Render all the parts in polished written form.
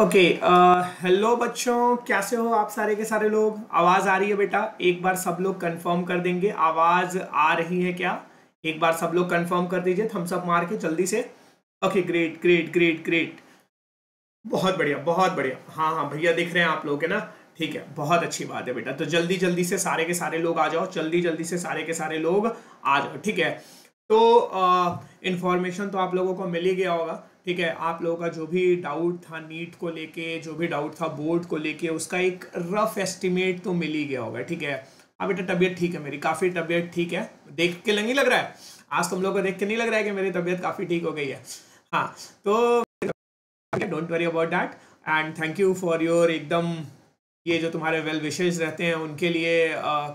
Okay. Hello बच्चों, कैसे हो आप सारे के सारे लोग? आवाज आ रही है बेटा? एक बार सब लोग कंफर्म कर देंगे, आवाज आ रही है क्या? एक बार सब लोग कंफर्म कर दीजिए, थम्स अप मार के जल्दी से। Okay, great great great great, बहुत बढ़िया बहुत बढ़िया। हाँ हाँ भैया दिख रहे हैं आप लोग, है ना? ठीक है, बहुत अच्छी बात है बेटा। तो जल्दी जल्दी से सारे के सारे लोग आ जाओ, जल्दी जल्दी से सारे के सारे लोग आ जाओ, ठीक है? तो इंफॉर्मेशन तो आप लोगों को मिल ही गया होगा, ठीक है? आप लोगों का जो भी डाउट था नीट को लेके, जो भी डाउट था बोर्ड को लेके, उसका एक रफ एस्टिमेट तो मिल ही गया होगा, ठीक है? हाँ बेटा, तबीयत ठीक है मेरी, काफ़ी तबीयत ठीक है। देख के नहीं लग रहा है? आज तुम लोग को देख के नहीं लग रहा है कि मेरी तबीयत काफ़ी ठीक हो गई है? हाँ, तो don't worry about that, and thank you for your एकदम, ये जो तुम्हारे वेल विशेज रहते हैं उनके लिए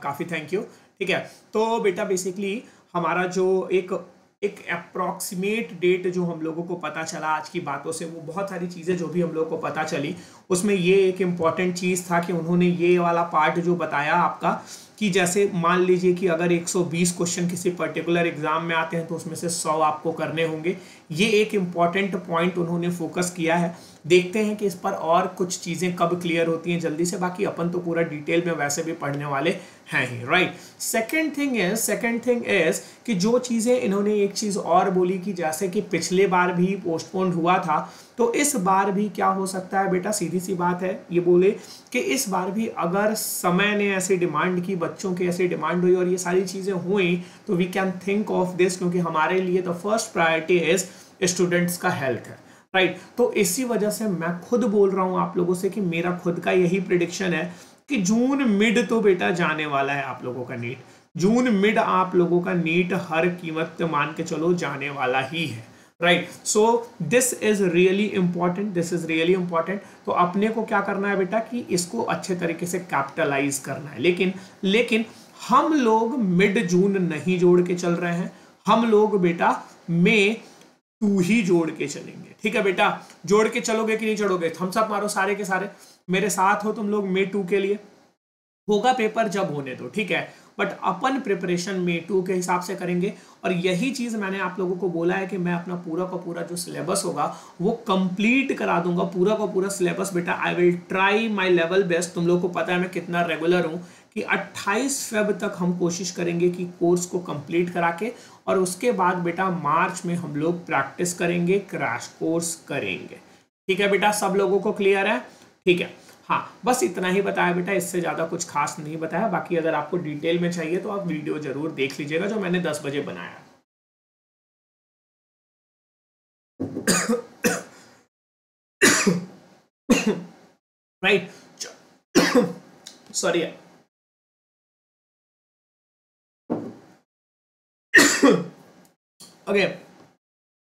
काफ़ी थैंक यू, ठीक है? तो बेटा बेसिकली हमारा जो एक एक अप्रॉक्सीमेट डेट जो हम लोगों को पता चला आज की बातों से, वो बहुत सारी चीज़ें जो भी हम लोगों को पता चली, उसमें ये एक इम्पॉर्टेंट चीज़ था कि उन्होंने ये वाला पार्ट जो बताया आपका, कि जैसे मान लीजिए कि अगर 120 क्वेश्चन किसी पर्टिकुलर एग्जाम में आते हैं तो उसमें से 100 आपको करने होंगे। ये एक इम्पॉर्टेंट पॉइंट उन्होंने फोकस किया है। देखते हैं कि इस पर और कुछ चीज़ें कब क्लियर होती हैं जल्दी से, बाकी अपन तो पूरा डिटेल में वैसे भी पढ़ने वाले हैं ही, राइट? सेकेंड थिंग इज कि जो चीज़ें इन्होंने एक चीज़ और बोली कि जैसे कि पिछले बार भी पोस्टपोन्ड हुआ था, तो इस बार भी क्या हो सकता है बेटा? सीधी सी बात है, ये बोले कि इस बार भी अगर समय ने ऐसी डिमांड की, बच्चों की ऐसी डिमांड हुई और ये सारी चीज़ें हुई, तो we can think of this, क्योंकि हमारे लिए the first priority is students का हेल्थ है, राइट? तो इसी वजह से मैं खुद बोल रहा हूँ आप लोगों से कि मेरा खुद का यही प्रिडिक्शन है कि जून मिड तो बेटा जाने वाला है आप लोगों का नीट। जून मिड आप लोगों का नीट हर कीमत मान के चलो जाने वाला ही है, right? So this is really important, this is really important. तो अपने को क्या करना है बेटा कि इसको अच्छे तरीके से कैपिटलाइज करना है। लेकिन हम लोग मिड जून नहीं जोड़ के चल रहे हैं, हम लोग बेटा मई 2 ही जोड़ के चलेंगे, ठीक है बेटा? जोड़ के चलोगे कि नहीं चढ़ोगे? थम्स अप मारो सारे के सारे, मेरे साथ हो तुम लोग। मई 2 के लिए होगा पेपर जब होने दो, ठीक है? बट अपन प्रिपरेशन मई 2 के हिसाब से करेंगे, और यही चीज मैंने आप लोगों को बोला है कि मैं अपना पूरा का पूरा जो सिलेबस होगा वो कंप्लीट करा दूंगा, पूरा का पूरा सिलेबस बेटा। I will try my level best. तुम लोग को पता है मैं कितना रेगुलर हूं, कि 28 फेब तक हम कोशिश करेंगे कि कोर्स को कंप्लीट करा के, और उसके बाद बेटा मार्च में हम लोग प्रैक्टिस करेंगे, क्रैश कोर्स करेंगे, ठीक है बेटा? सब लोगों को क्लियर है? ठीक है, हाँ, बस इतना ही बताया बेटा, इससे ज़्यादा कुछ खास नहीं बताया। बाकी अगर आपको डिटेल में चाहिए तो आप वीडियो जरूर देख लीजिएगा जो मैंने 10 बजे बनाया। Right, sorry. ओके,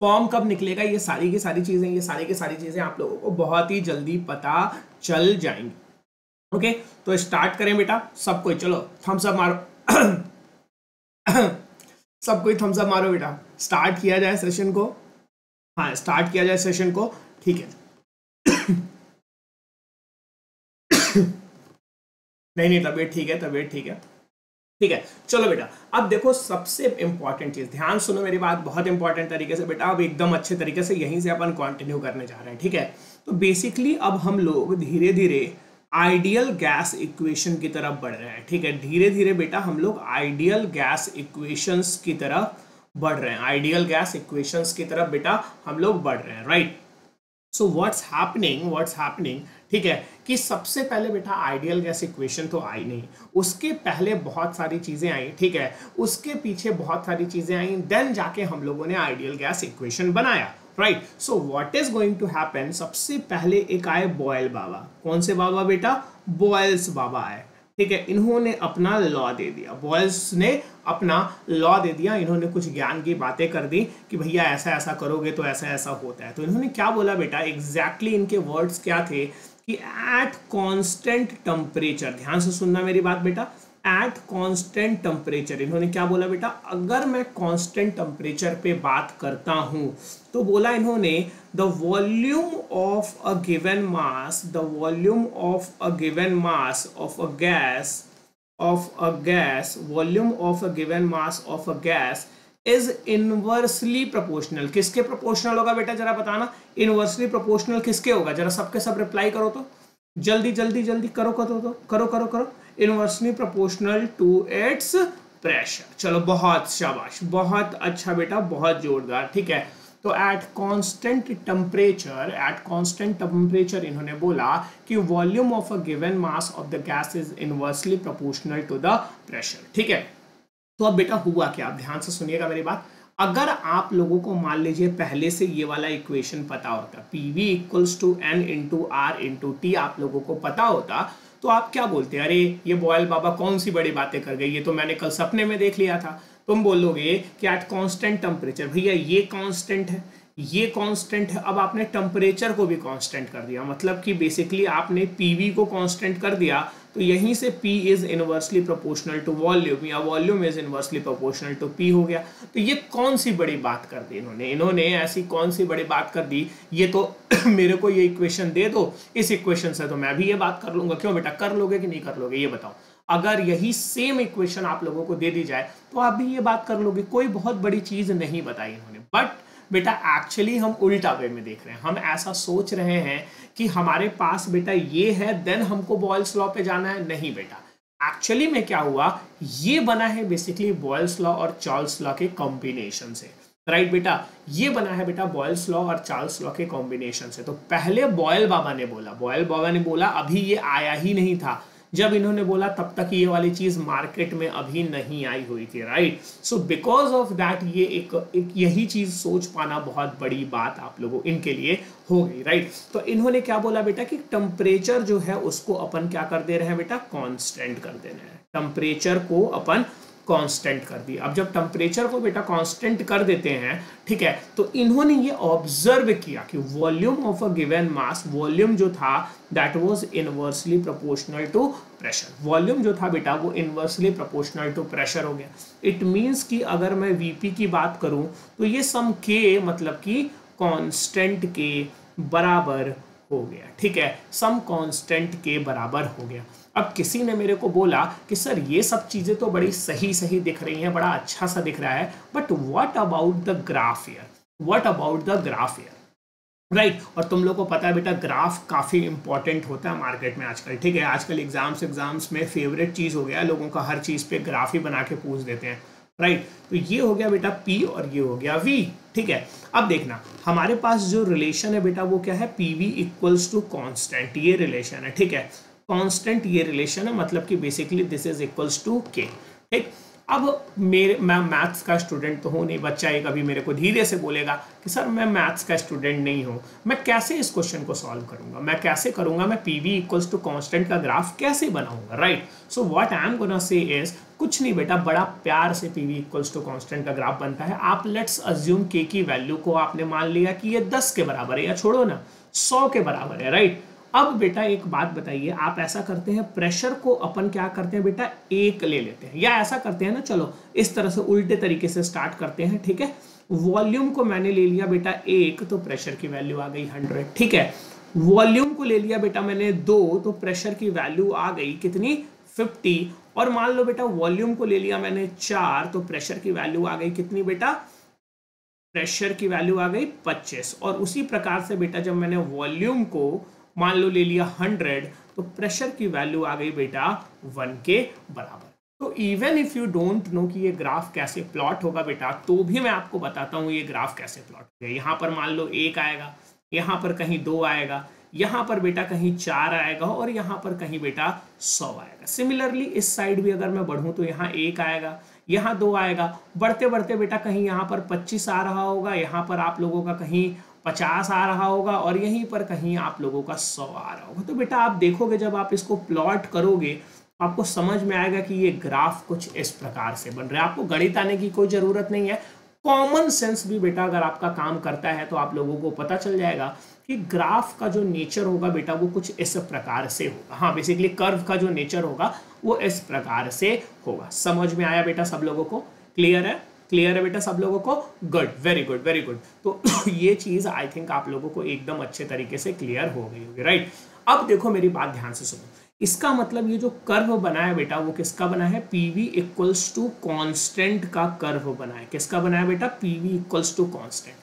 फॉर्म कब निकलेगा, ये सारी की सारी चीजें, ये सारी की सारी चीजें आप लोगों को बहुत ही जल्दी पता चल जाएंगी। ओके, तो स्टार्ट करें बेटा। सब कोई चलो थम्स अप मारो। सब कोई थम्स अप मारो बेटा, स्टार्ट किया जाए सेशन को। हाँ, स्टार्ट किया जाए सेशन को, ठीक है? नहीं, तबीयत ठीक है, तबीयत ठीक है, ठीक है? चलो बेटा, अब देखो सबसे इंपॉर्टेंट चीज, ध्यान सुनो मेरी बात बहुत इंपॉर्टेंट तरीके से बेटा। अब एकदम अच्छे तरीके से यहीं से अपन कंटिन्यू करने जा रहे हैं, ठीक है? तो बेसिकली अब हम लोग धीरे धीरे आइडियल गैस इक्वेशन की तरफ बढ़ रहे हैं, ठीक है? धीरे धीरे बेटा हम लोग आइडियल गैस इक्वेशंस की तरफ बढ़ रहे हैं, आइडियल गैस इक्वेशंस की तरफ बेटा हम लोग बढ़ रहे हैं, राइट? सो व्हाट्स हैपनिंग, ठीक है? कि सबसे पहले बेटा आइडियल गैस इक्वेशन तो आई नहीं, उसके पहले बहुत सारी चीजें आई, ठीक है? उसके पीछे बहुत सारी चीजें आई, देन जाके हम लोगों ने आइडियल गैस इक्वेशन बनाया, right? So what is going to happen, सबसे पहले एक आए बॉयल बाबा। कौन से बाबा बेटा? बॉयल्स बाबा आए, ठीक है? इन्होंने अपना लॉ दे दिया, बॉयल्स ने अपना लॉ दे दिया। इन्होंने कुछ ज्ञान की बातें कर दी कि भैया ऐसा ऐसा करोगे तो ऐसा ऐसा होता है। तो इन्होंने क्या बोला बेटा, एग्जैक्टली इनके वर्ड्स क्या थे कि एट कांस्टेंट टेम्परेचर, ध्यान से सुनना मेरी बात बेटा, एट कांस्टेंट टेम्परेचर। इन्होंने क्या बोला बेटा, अगर मैं कांस्टेंट टेम्परेचर पे बात करता हूं तो बोला इन्होंने the volume of a given mass, the volume of a given mass of a gas, volume of a given mass of a gas is inversely proportional. किसके प्रोपोर्शनल होगा बेटा जरा बताना, इनवर्सली प्रोपोर्शनल किसके होगा, जरा सबके सब रिप्लाई करो तो, जल्दी जल्दी जल्दी करो करो तो करो करो करो। Inversely proportional to its pressure. चलो बहुत शाबाश, बहुत अच्छा बेटा, बहुत जोरदार, ठीक है। तो एट कांस्टेंट टेम्परेचर इन्होंने बोला कि volume of a given mass of the gas is inversely proportional to the pressure, ठीक है। तो अब बेटा हुआ क्या, आप ध्यान से सुनिएगा मेरी बात। अगर आप लोगों को मान लीजिए पहले से ये वाला इक्वेशन पता होता, PV equals to N into R into T आप लोगों को पता होता, तो आप क्या बोलते हैं, अरे ये बॉयल बाबा कौन सी बड़ी बातें कर गई, ये तो मैंने कल सपने में देख लिया था। तुम बोलोगे कि एट कांस्टेंट टेम्परेचर, भैया ये कांस्टेंट है, ये कांस्टेंट है, अब आपने टेम्परेचर को भी कांस्टेंट कर दिया, मतलब कि बेसिकली आपने PV को कांस्टेंट कर दिया, तो यहीं से P is inversely proportional to volume, या volume is inversely proportional to P हो गया। तो ये कौन सी बड़ी बात कर दी इन्होंने ऐसी कौन सी बड़ी बात कर दी, ये तो मेरे को ये इक्वेशन दे दो, इस इक्वेशन से तो मैं भी ये बात कर लूंगा। क्यों बेटा, कर लोगे कि नहीं कर लोगे, ये बताओ। अगर यही सेम इक्वेशन आप लोगों को दे दी जाए तो आप भी ये बात कर लोगे, कोई बहुत बड़ी चीज नहीं बताई इन्होंने। बट बेटा एक्चुअली हम उल्टा वे में देख रहे हैं, हम ऐसा सोच रहे हैं कि हमारे पास बेटा ये है देन हमको बॉयल्स लॉ पे जाना है। नहीं बेटा, एक्चुअली में क्या हुआ, ये बना है बेसिकली बॉयल्स लॉ और चार्ल्स लॉ के कॉम्बिनेशन से, राइट बेटा। ये बना है बेटा बॉयल्स लॉ और चार्ल्स लॉ के कॉम्बिनेशन से। तो पहले बॉयल बाबा ने बोला, अभी ये आया ही नहीं था, जब इन्होंने बोला तब तक ये वाली चीज मार्केट में अभी नहीं आई हुई थी, right. So because of that ये एक यही चीज सोच पाना बहुत बड़ी बात आप लोगों इनके लिए हो गई, राइट। तो इन्होंने क्या बोला बेटा कि टेम्परेचर जो है उसको अपन क्या कर दे रहे हैं बेटा, कांस्टेंट कर दे रहे हैं, टेम्परेचर को अपन कांस्टेंट कर दिया। अब जब टेम्परेचर को बेटा कांस्टेंट कर देते हैं, ठीक है, तो इन्होंने ये ऑब्जर्व किया कि volume of a given mass, volume जो था that was inversely proportional to pressure, volume जो था बेटा वो इनवर्सली प्रोपोर्शनल टू प्रेशर हो गया। इट मींस कि अगर मैं वीपी की बात करूं तो ये सम के मतलब कि कांस्टेंट के बराबर हो गया, ठीक है, सम कांस्टेंट के बराबर हो गया। अब किसी ने मेरे को बोला कि सर ये सब चीजें तो बड़ी सही सही दिख रही हैं, बड़ा अच्छा सा दिख रहा है, but what about the graph here, what about the graph here, right. और तुम लोग को पता है बेटा ग्राफ काफी इंपॉर्टेंट होता है मार्केट में आजकल, ठीक है। आजकल एग्जाम्स में फेवरेट चीज हो गया लोगों का, हर चीज पे ग्राफ ही बना के पूछ देते हैं, राइट। तो ये हो गया बेटा P और ये हो गया V, ठीक है। अब देखना हमारे पास जो रिलेशन है बेटा वो क्या है, PV इक्वल्स टू कांस्टेंट, ये रिलेशन है, ठीक है, कांस्टेंट ये रिलेशन है, मतलब कि basically this is equals to K, ठीक। अब मैं मैथ्स का स्टूडेंट तो हूँ नहीं, बच्चा एक अभी मेरे को धीरे से बोलेगा कि सर मैं मैथ्स का स्टूडेंट नहीं हूँ, मैं कैसे इस क्वेश्चन को सॉल्व करूंगा, मैं कैसे करूंगा, मैं PV इक्वल्स टू कांस्टेंट का ग्राफ कैसे बनाऊंगा, right. So what I am gonna say is, कुछ नहीं बेटा, बड़ा प्यार से PV इक्वल्स टू कांस्टेंट का ग्राफ बनता है। आप लेट्स अज्यूम K की वैल्यू को आपने मान लिया कि ये 10 के बराबर है, या छोड़ो ना 100 के बराबर है, राइट। अब बेटा एक बात बताइए, आप ऐसा करते हैं प्रेशर को अपन क्या करते हैं बेटा, 1 ले लेते हैं, या ऐसा करते हैं ना, चलो इस तरह से उल्टे तरीके से स्टार्ट करते हैं, ठीक है। वॉल्यूम को मैंने ले लिया बेटा 1, तो प्रेशर की वैल्यू आ गई 100, ठीक है। वॉल्यूम को ले लिया बेटा मैंने 2, तो प्रेशर की वैल्यू आ गई कितनी, 50। और मान लो बेटा वॉल्यूम को ले लिया मैंने 4, तो प्रेशर की वैल्यू आ गई कितनी बेटा, प्रेशर की वैल्यू आ गई 25। और उसी प्रकार से बेटा जब मैंने वॉल्यूम को मान लो ले लिया 100, तो प्रेशर की वैल्यू आ गई बेटा 1 के बराबर। तो even if you don't know कि ये ग्राफ कैसे प्लॉट होगा बेटा, तो भी मैं आपको बताता हूँ ये ग्राफ कैसे प्लॉट होगा। यहाँ पर मान लो 1 आएगा, यहाँ पर कहीं 2 आएगा, यहाँ पर बेटा कहीं 4 आएगा, और यहाँ पर कहीं बेटा 100 आएगा। सिमिलरली इस साइड भी अगर मैं बढ़ूँ तो यहाँ 1 आएगा, यहाँ 2 आएगा, बढ़ते बढ़ते बेटा कहीं यहाँ पर 25 आ रहा होगा, यहाँ पर आप लोगों का कहीं 50 आ रहा होगा, और यहीं पर कहीं आप लोगों का 100 आ रहा होगा। तो बेटा आप देखोगे जब आप इसको प्लॉट करोगे आपको समझ में आएगा कि ये ग्राफ कुछ इस प्रकार से बन रहा है। आपको गणित आने की कोई जरूरत नहीं है, कॉमन सेंस भी बेटा अगर आपका काम करता है तो आप लोगों को पता चल जाएगा कि ग्राफ का जो नेचर होगा बेटा वो कुछ इस प्रकार से होगा। हाँ, बेसिकली कर्व का जो नेचर होगा वो इस प्रकार से होगा। समझ में आया बेटा सब लोगों को? क्लियर है? क्लियर है बेटा सब लोगों को? Good, very good, very good. तो ये चीज आई थिंक आप लोगों को एकदम अच्छे तरीके से क्लियर हो गई होगी, राइट। अब देखो मेरी बात ध्यान से सुनो, इसका मतलब ये जो कर्व बना है बेटा वो किसका बना है, पीवी इक्वल्स टू कांस्टेंट का कर्व बना है। किसका बना है बेटा, पीवी इक्वल्स टू कांस्टेंट।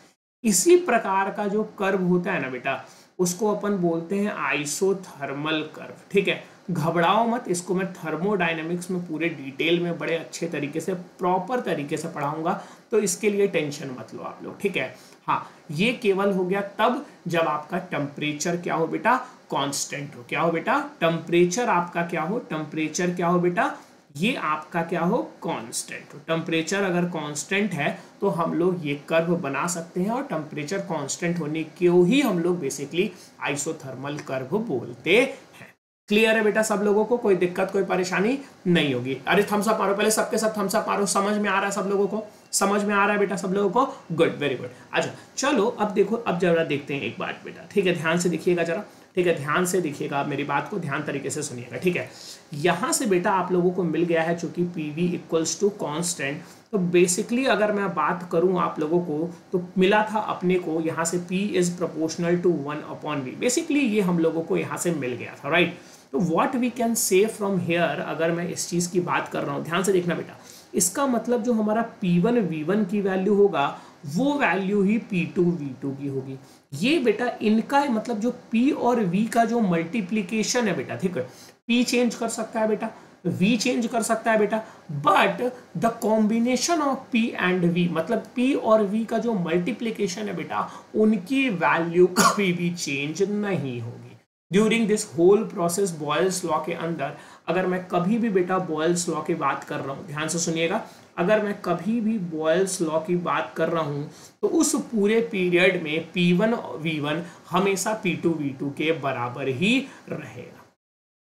इसी प्रकार का जो कर्व होता है ना बेटा उसको अपन बोलते हैं आइसोथर्मल कर्व। ठीक है, घबराओ मत, इसको मैं थर्मोडायनेमिक्स में पूरे डिटेल में बड़े अच्छे तरीके से प्रॉपर तरीके से पढ़ाऊंगा, तो इसके लिए टेंशन मत लो आप लोग। ठीक है, हाँ, ये केवल हो गया तब जब आपका टेम्परेचर क्या हो बेटा, कांस्टेंट हो। क्या हो बेटा, टेम्परेचर आपका क्या हो, टेम्परेचर क्या हो बेटा, ये आपका क्या हो, कांस्टेंट हो। टेम्परेचर अगर कांस्टेंट है तो हम लोग ये कर्व बना सकते हैं, और टेम्परेचर कांस्टेंट होने को ही हम लोग बेसिकली आइसोथर्मल कर्व बोलते हैं। क्लियर है बेटा सब लोगों को, कोई दिक्कत कोई परेशानी नहीं होगी। अरे थम्स अप मारो पहले, सबके सब थम्स अप मारो। समझ में आ रहा है सब लोगों को, समझ में आ रहा है बेटा सब लोगों को, गुड, वेरी गुड। अच्छा चलो अब देखो, अब जरा देखते हैं एक बात बेटा। ठीक है, ध्यान से देखिएगा जरा, ठीक है, ध्यान से देखिएगा, आप मेरी बात को ध्यान तरीके से सुनिएगा। ठीक है, यहाँ से बेटा आप लोगों को मिल गया है चूंकि P V equals to constant, तो बेसिकली अगर मैं बात करूं आप लोगों को तो मिला था अपने को यहाँ से P is proportional to 1/v। Basically ये हम लोगों को यहाँ से मिल गया था, राइट। तो what we can say from here, अगर मैं इस चीज़ की बात कर रहा हूँ, ध्यान से देखना बेटा, इसका मतलब जो हमारा P1 V1 की वैल्यू होगा वो वैल्यू ही P2 V2 की होगी। ये बेटा इनका मतलब जो P और V का जो मल्टीप्लीकेशन है बेटा, ठीक है, P चेंज कर सकता है बेटा, V चेंज कर सकता है बेटा, but the combination of P and V, मतलब P और V का जो मल्टीप्लीकेशन है बेटा उनकी वैल्यू कभी भी चेंज नहीं होगी during this whole process. Boyle's law के अंदर अगर मैं कभी भी बेटा बॉयल्स लॉ की बात कर रहा हूँ, ध्यान से सुनिएगा, अगर मैं कभी भी बॉयल्स लॉ की बात कर रहा हूँ तो उस पूरे पीरियड में P1 V1 हमेशा P2 V2 के बराबर ही रहेगा।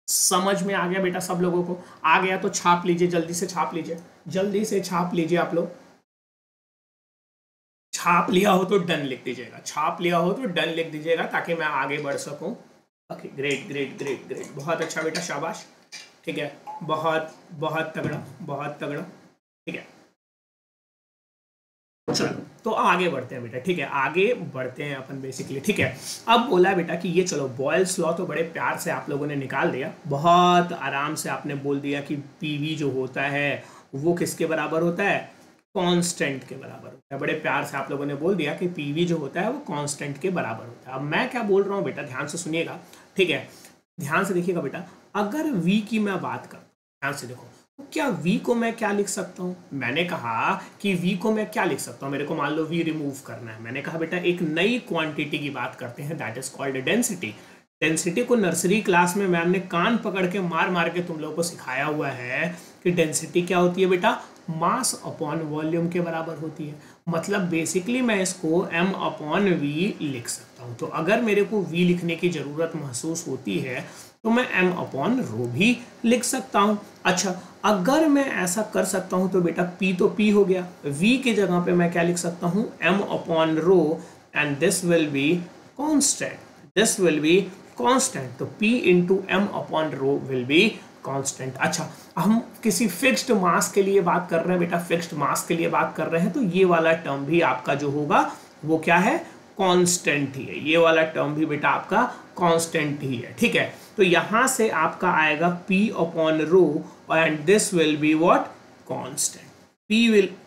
समझ में आ गया बेटा सब लोगों को? आ गया तो छाप लीजिए, जल्दी से छाप लीजिए, जल्दी से छाप लीजिए आप लोग। छाप लिया हो तो डन लिख दीजिएगा, छाप लिया हो तो डन लिख दीजिएगा ताकि मैं आगे बढ़ सकूं। Okay, great great great great, बहुत अच्छा बेटा, शाबाश। ठीक है, बहुत बहुत तगड़ा, बहुत तगड़ा। ठीक है, चलो तो आगे बढ़ते हैं बेटा। ठीक है, आगे बढ़ते हैं अपन बेसिकली। ठीक है, अब बोला बेटा कि ये चलो बॉयल्स लॉ तो बड़े प्यार से आप लोगों ने निकाल दिया, बहुत आराम से आपने बोल दिया कि पीवी जो होता है वो किसके बराबर होता है, कांस्टेंट के बराबर होता है। बड़े प्यार से आप लोगों ने बोल दिया कि पीवी जो होता है वो कांस्टेंट के बराबर होता है। अब मैं क्या बोल रहा हूँ बेटा, ध्यान से सुनिएगा। ठीक है, ध्यान से देखिएगा बेटा, अगर V की मैं बात करूँ, ध्यान से देखो, तो क्या V को मैं क्या लिख सकता हूँ, मैंने कहा कि V को मैं क्या लिख सकता हूँ, मेरे को मान लो V रिमूव करना है, मैंने कहा बेटा एक नई क्वांटिटी की बात करते हैं, that is called density. Density को नर्सरी क्लास में मैम ने कान पकड़ के मार मार के तुम लोगों को सिखाया हुआ है कि डेंसिटी क्या होती है बेटा, मास अपॉन वॉल्यूम के बराबर होती है। मतलब बेसिकली मैं इसको m अपॉन v लिख सकता हूँ। तो अगर मेरे को v लिखने की ज़रूरत महसूस होती है तो मैं m अपॉन रो भी लिख सकता हूँ। अच्छा, अगर मैं ऐसा कर सकता हूँ तो बेटा p तो p हो गया, v की जगह पे मैं क्या लिख सकता हूँ, m upon rho, and this will B constant, this will B constant. तो p into m upon rho will be constant. अच्छा, हम किसी फिक्स्ड मास के लिए बात कर रहे हैं बेटा, फिक्स्ड मास के लिए बात कर रहे हैं, तो ये वाला टर्म भी आपका जो होगा वो क्या है, कांस्टेंट ही है। ये वाला टर्म भी बेटा आपका कांस्टेंट ही है। ठीक है, तो यहां से आपका आएगा p upon rho, and this will be what, constant.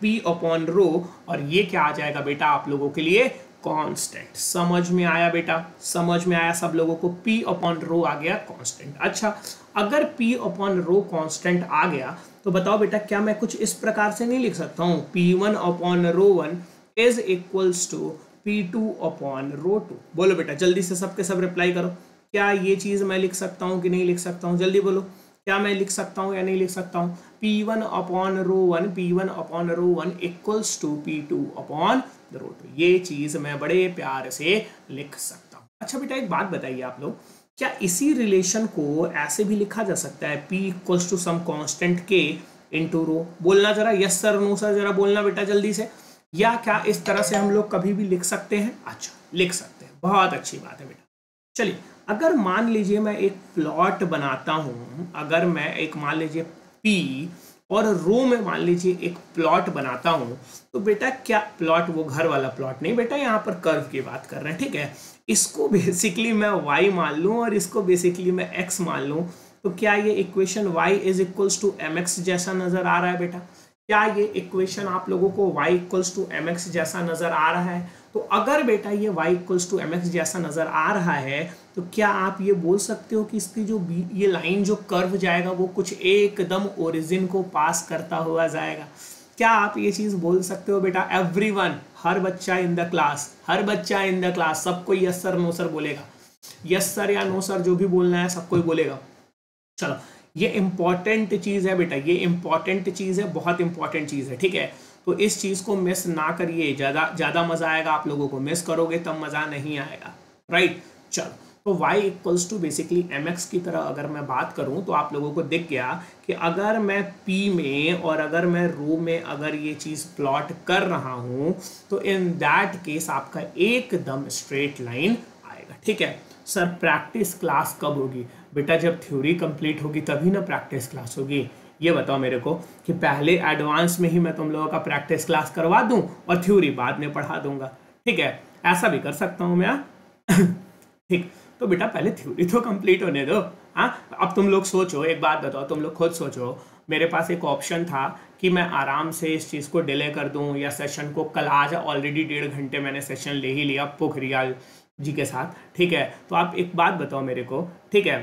p upon rho, और ये क्या आ जाएगा बेटा आप लोगों के लिए, कांस्टेंट। समझ में आया बेटा, समझ में आया सब लोगों को, p अपॉन रो आ गया कांस्टेंट। अच्छा, अगर p अपॉन रो कांस्टेंट आ गया तो बताओ बेटा क्या मैं कुछ इस प्रकार से नहीं लिख सकता हूँ, p1 upon rho 1 is equals to p2 upon rho 2। बोलो बेटा जल्दी से सबके सब रिप्लाई करो, क्या ये चीज मैं लिख सकता हूँ कि नहीं लिख सकता हूँ, जल्दी बोलो, क्या मैं लिख सकता हूँ या नहीं लिख सकता हूँ, p1 upon rho 1, p1 upon rho 1 equals to p2 upon rho 2। ये चीज मैं बड़े प्यार से लिख सकता हूँ। अच्छा बेटा एक बात बताइए आप लोग, क्या इसी रिलेशन को ऐसे भी लिखा जा सकता है, p equals to some constant k into rho? बोलना जरा, यस सर नो सर, जरा बोलना बेटा जल्दी से। या क्या इस तरह से हम लोग कभी भी लिख सकते हैं? अच्छा लिख सकते हैं, बहुत अच्छी बात है बेटा। चलिए, अगर मान लीजिए मैं एक प्लॉट बनाता हूं, अगर मैं एक मान लीजिए p और रो में मान लीजिए एक प्लॉट बनाता हूं, तो बेटा क्या प्लॉट, वो घर वाला प्लॉट नहीं बेटा, यहाँ पर कर्व की बात कर रहे हैं। ठीक है, इसको बेसिकली मैं y मान लूं और इसको बेसिकली मैं x मान लूं, तो क्या ये equation y is equals to mx जैसा नजर आ रहा है बेटा? क्या ये इक्वेशन आप लोगों को y इक्वल्स टू mx जैसा नजर आ रहा है? तो अगर बेटा ये y इक्वल्स टू mx जैसा नजर आ रहा है तो क्या आप ये बोल सकते हो कि इसकी जो ये लाइन जो कर्व जाएगा वो कुछ एकदम ओरिजिन को पास करता हुआ जाएगा? क्या आप ये चीज बोल सकते हो बेटा? एवरीवन, हर बच्चा इन द क्लास, हर बच्चा इन द क्लास सबको यस सर नो सर बोलेगा, यस सर या नो सर जो भी बोलना है सबको ही बोलेगा। चलो, ये इंपॉर्टेंट चीज है बेटा, ये इंपॉर्टेंट चीज है, बहुत इंपॉर्टेंट चीज है, ठीक है? तो इस चीज को मिस ना करिए, ज्यादा मजा आएगा आप लोगों को, मिस करोगे तब मजा नहीं आएगा, राइट? चलो, तो y equals to basically mx की तरह अगर मैं बात करूं तो आप लोगों को दिख गया कि अगर मैं p में और अगर मैं रो में अगर ये चीज प्लॉट कर रहा हूं तो इन दैट केस आपका एकदम स्ट्रेट लाइन आएगा, ठीक है? सर प्रैक्टिस क्लास कब होगी? बेटा जब थ्योरी कंप्लीट होगी तभी ना प्रैक्टिस क्लास होगी। ये बताओ मेरे को कि पहले एडवांस में ही मैं तुम लोगों का प्रैक्टिस क्लास करवा दूं और थ्योरी बाद में पढ़ा दूंगा, ठीक है? ऐसा भी कर सकता हूं मैं, ठीक? तो बेटा पहले थ्योरी तो कंप्लीट होने दो। हाँ, अब तुम लोग सोचो, एक बात बताओ, तुम लोग खुद सोचो, मेरे पास एक ऑप्शन था कि मैं आराम से इस चीज़ को डिले कर दूं या सेशन को कल, आज ऑलरेडी 1.5 घंटे मैंने सेशन ले ही लिया पोखरियाल जी के साथ, ठीक है? तो आप एक बात बताओ मेरे को, ठीक है,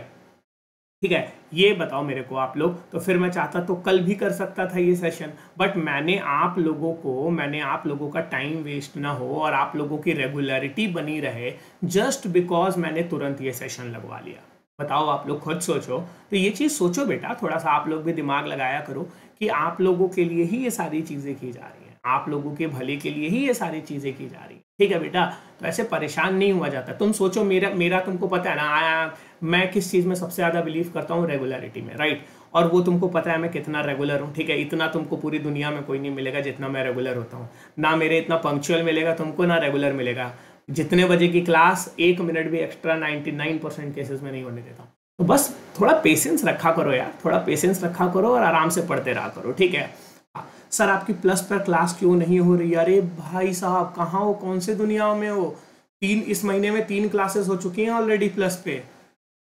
ठीक है, ये बताओ मेरे को आप लोग, तो फिर मैं चाहता तो कल भी कर सकता था ये सेशन, बट मैंने आप लोगों का टाइम वेस्ट ना हो और आप लोगों की रेगुलरिटी बनी रहे, जस्ट बिकॉज मैंने तुरंत ये सेशन लगवा लिया। बताओ आप लोग खुद सोचो, तो ये चीज़ सोचो बेटा, थोड़ा सा आप लोग भी दिमाग लगाया करो कि आप लोगों के लिए ही ये सारी चीज़ें की जा रही हैं, आप लोगों के भले के लिए ही ये सारी चीज़ें की जा रही है, ठीक है बेटा? तो ऐसे परेशान नहीं हुआ जाता। तुम सोचो, मेरा तुमको पता है ना, मैं किस चीज़ में सबसे ज़्यादा बिलीव करता हूँ? रेगुलरिटी में, राइट? और वो तुमको पता है मैं कितना रेगुलर हूँ, ठीक है? इतना तुमको पूरी दुनिया में कोई नहीं मिलेगा जितना मैं रेगुलर होता हूँ, ना मेरे इतना पंक्चुअल मिलेगा तुमको, ना रेगुलर मिलेगा। जितने बजे की क्लास 1 मिनट भी एक्स्ट्रा 99% केसेस में नहीं होने देता हूँ। तो बस थोड़ा पेशेंस रखा करो यार, थोड़ा पेशेंस रखा करो और आराम से पढ़ते रहा करो, ठीक है? सर आपकी प्लस पर क्लास क्यों नहीं हो रही? अरे भाई साहब, कहाँ हो, कौन से दुनिया में हो? इस महीने में 3 क्लासेस हो चुकी हैं ऑलरेडी प्लस पे,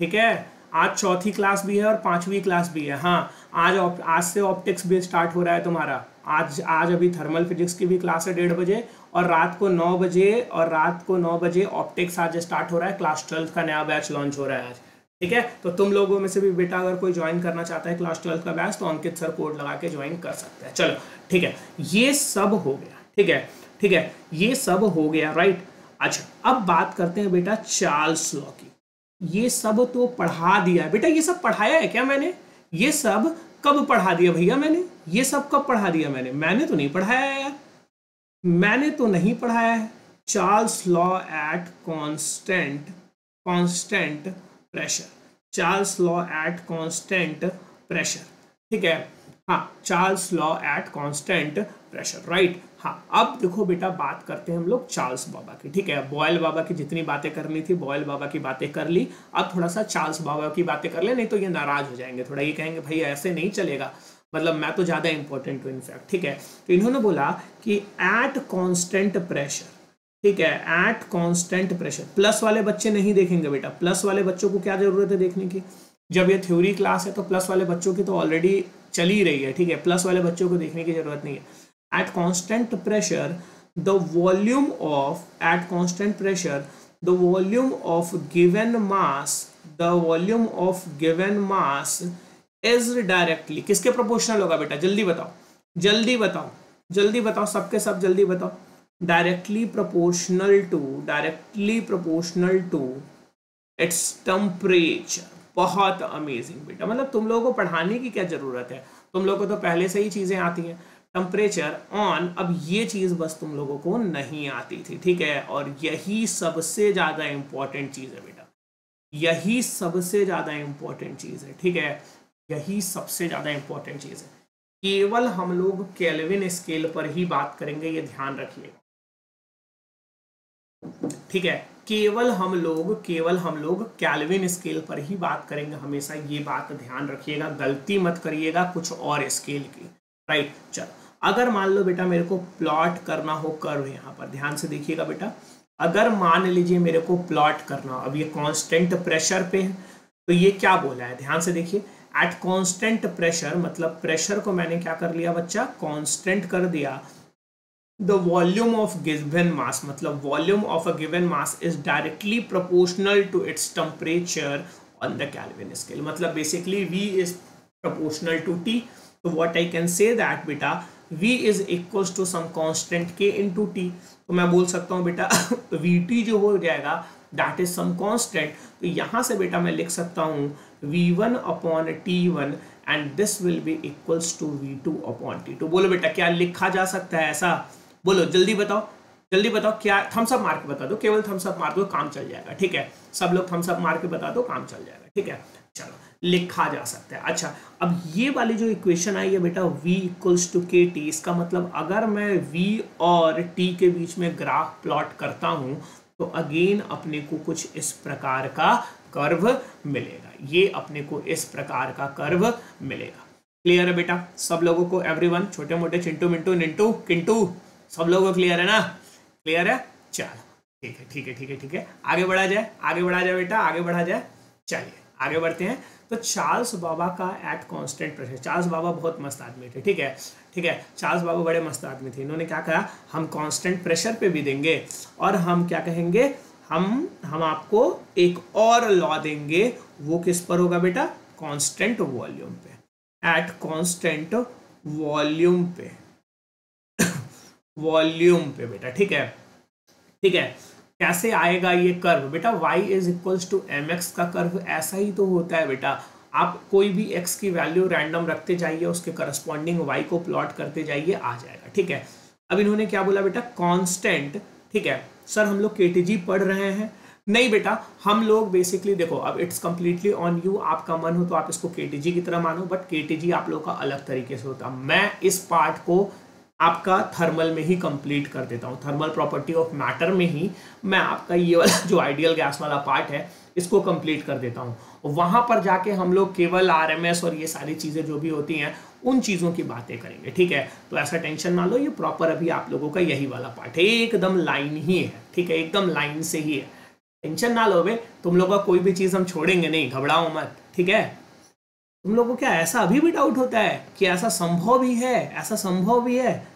ठीक है? आज 4थी क्लास भी है और 5वीं क्लास भी है। हाँ, आज से ऑप्टिक्स भी स्टार्ट हो रहा है तुम्हारा। आज अभी थर्मल फिजिक्स की भी क्लास है 1:30 बजे, और रात को 9 बजे ऑप्टिक्स आज स्टार्ट हो रहा है। क्लास 12 का नया बैच लॉन्च हो रहा है आज, ठीक है? तो तुम लोगों में से भी बेटा अगर कोई ज्वाइन करना चाहता है क्लास 12 का बैच तो अंकित सर कोड लगा के ज्वाइन कर सकते हैं। चलो ठीक है, ये सब हो गया, ठीक है, ठीक है, ये सब हो गया, राइट? अच्छा, अब बात करते हैं बेटा चार्ल्स लॉ की। ये सब तो पढ़ा दिया है बेटा, ये सब पढ़ाया है क्या मैंने? ये सब कब पढ़ा दिया भैया मैंने? ये सब कब पढ़ा दिया मैंने? मैंने तो नहीं पढ़ाया है यार, मैंने तो नहीं पढ़ाया है। Charles law at constant pressure, Charles law at constant pressure, ठीक है? हाँ, Charles law at constant pressure, right? हाँ, अब देखो बेटा, बात करते हैं हम लोग चार्ल्स बाबा की, ठीक है? बॉयल बाबा की जितनी बातें करनी थी बॉयल बाबा की बातें कर ली, अब थोड़ा सा चार्ल्स बाबा की बातें कर ले, नहीं तो ये नाराज हो जाएंगे थोड़ा, ये कहेंगे भाई ऐसे नहीं चलेगा, मतलब मैं तो ज़्यादा इंपॉर्टेंट हूँ इनफैक्ट, ठीक है? तो इन्होंने बोला कि एट कांस्टेंट प्रेशर, ठीक है, एट कांस्टेंट प्रेशर। प्लस वाले बच्चे नहीं देखेंगे बेटा, प्लस वाले बच्चों को क्या जरूरत है देखने की? जब ये थ्योरी क्लास है तो प्लस वाले बच्चों की तो ऑलरेडी चली रही है, ठीक है? प्लस वाले बच्चों को देखने की जरूरत नहीं है। Eight constant pressure the volume of given mass is directly किसके प्रोपोर्शनल होगा बेटा? जल्दी बताओ, जल्दी बताओ, जल्दी बताओ, सबके सब जल्दी बताओ। Directly proportional to its temperature. बहुत अमेजिंग बेटा, मतलब तुम लोगों को पढ़ाने की क्या जरूरत है, तुम लोगों को तो पहले से ही चीजें आती हैं। टेम्परेचर ऑन, अब ये चीज बस तुम लोगों को नहीं आती थी, ठीक है? और यही सबसे ज्यादा इंपॉर्टेंट चीज है बेटा, यही सबसे ज्यादा इंपॉर्टेंट चीज है, ठीक है? यही सबसे ज्यादा इंपॉर्टेंट चीज है। केवल हम लोग केल्विन स्केल पर ही बात करेंगे, ये ध्यान रखिएगा, ठीक है? केवल हम लोग केल्विन स्केल पर ही बात करेंगे हमेशा, ये बात ध्यान रखिएगा, गलती मत करिएगा कुछ और स्केल की, राइट? चलो, अगर मान लो बेटा मेरे को प्लॉट करना हो कर्व, यहाँ पर ध्यान से देखिएगा बेटा, अगर मान लीजिए मेरे को प्लॉट करना, अब ये कांस्टेंट प्रेशर पे है, तो ये क्या बोला है, ध्यान से देखिए, एट कांस्टेंट प्रेशर, मतलब प्रेशर को मैंने क्या कर लिया बच्चा, कांस्टेंट कर दिया, the volume of given mass, मतलब volume of a given mass is directly proportional to its temperature on the Kelvin scale, मतलब basically V is proportional to T, तो what I can say that बेटा V is equals to some constant K into T, तो मैं बोल सकता हूँ बेटा VT जो हो जाएगा दैट इज सम कांस्टेंट, तो यहाँ से बेटा मैं लिख सकता हूँ V1 upon T1 and this will be equals to V2 upon T2। बोलो बेटा क्या लिखा जा सकता है ऐसा, बोलो जल्दी बताओ, जल्दी बताओ, क्या थम्स अप मार के बता दो, केवल थम्स अप मार दो, काम चल जाएगा, ठीक है, सब लोग थम्स अप मार के बता दो, काम चल जाएगा, ठीक है, चलो लिखा जा सकता है। अच्छा अब ये वाली जो इक्वेशन आई है बेटा V इक्वल्स टू KT, इसका मतलब अगर मैं V और T के बीच में ग्राफ प्लॉट करता हूं तो अगेन अपने को कुछ इस प्रकार का कर्व मिलेगा, ये अपने को इस प्रकार का कर्व मिलेगा। क्लियर है बेटा सब लोगों को, एवरीवन, छोटे मोटे चिंटू मिंटू निंटू किंटू, सब लोगों को क्लियर है ना, क्लियर है, चलो ठीक है ठीक है ठीक है ठीक है, आगे बढ़ा जाए, आगे बढ़ा जाए बेटा, आगे बढ़ा जाए, चलिए आगे बढ़ते हैं। तो चार्ल्स बाबा का एट कांस्टेंट प्रेशर, चार्ल्स बाबा बहुत मस्त आदमी थे, ठीक है ठीक है, चार्ल्स बाबा बड़े मस्त आदमी थे, इन्होंने क्या कहा, हम कांस्टेंट प्रेशर पे भी देंगे और हम क्या कहेंगे, हम आपको एक और लॉ देंगे, वो किस पर होगा बेटा, कांस्टेंट वॉल्यूम पे, एट कांस्टेंट वॉल्यूम पे वॉल्यूम पे बेटा, ठीक है ठीक है। कैसे आएगा ये कर्व बेटा, y is equals to mx का कर्व ऐसा ही तो होता है बेटा, आप कोई भी x की वैल्यू रैंडम रखते जाइए, उसके करस्पॉन्डिंग y को प्लॉट करते जाइए, आ जाएगा, ठीक है। अब इन्होंने क्या बोला बेटा, कांस्टेंट, ठीक है सर हम लोग KTG पढ़ रहे हैं, नहीं बेटा हम लोग बेसिकली देखो, अब इट्स कंप्लीटली ऑन यू, आपका मन हो तो आप इसको KTG की तरह मानो, बट KTG आप लोग का अलग तरीके से होता, मैं इस पार्ट को आपका थर्मल में ही कंप्लीट कर देता हूँ, थर्मल प्रॉपर्टी ऑफ मैटर में ही मैं आपका ये वाला जो आइडियल गैस वाला पार्ट है इसको कंप्लीट कर देता हूँ, वहां पर जाके हम लोग केवल RMS और ये सारी चीजें जो भी होती हैं उन चीजों की बातें करेंगे, ठीक है। तो ऐसा टेंशन ना लो, ये प्रॉपर अभी आप लोगों का यही वाला पार्ट है, एकदम लाइन ही है, ठीक है, एकदम लाइन से ही है, टेंशन ना लो बे, तुम लोग का कोई भी चीज हम छोड़ेंगे नहीं, घबराओ मत, ठीक है। तुम लोगों को क्या ऐसा अभी भी डाउट होता है कि ऐसा संभव भी है, ऐसा संभव भी है,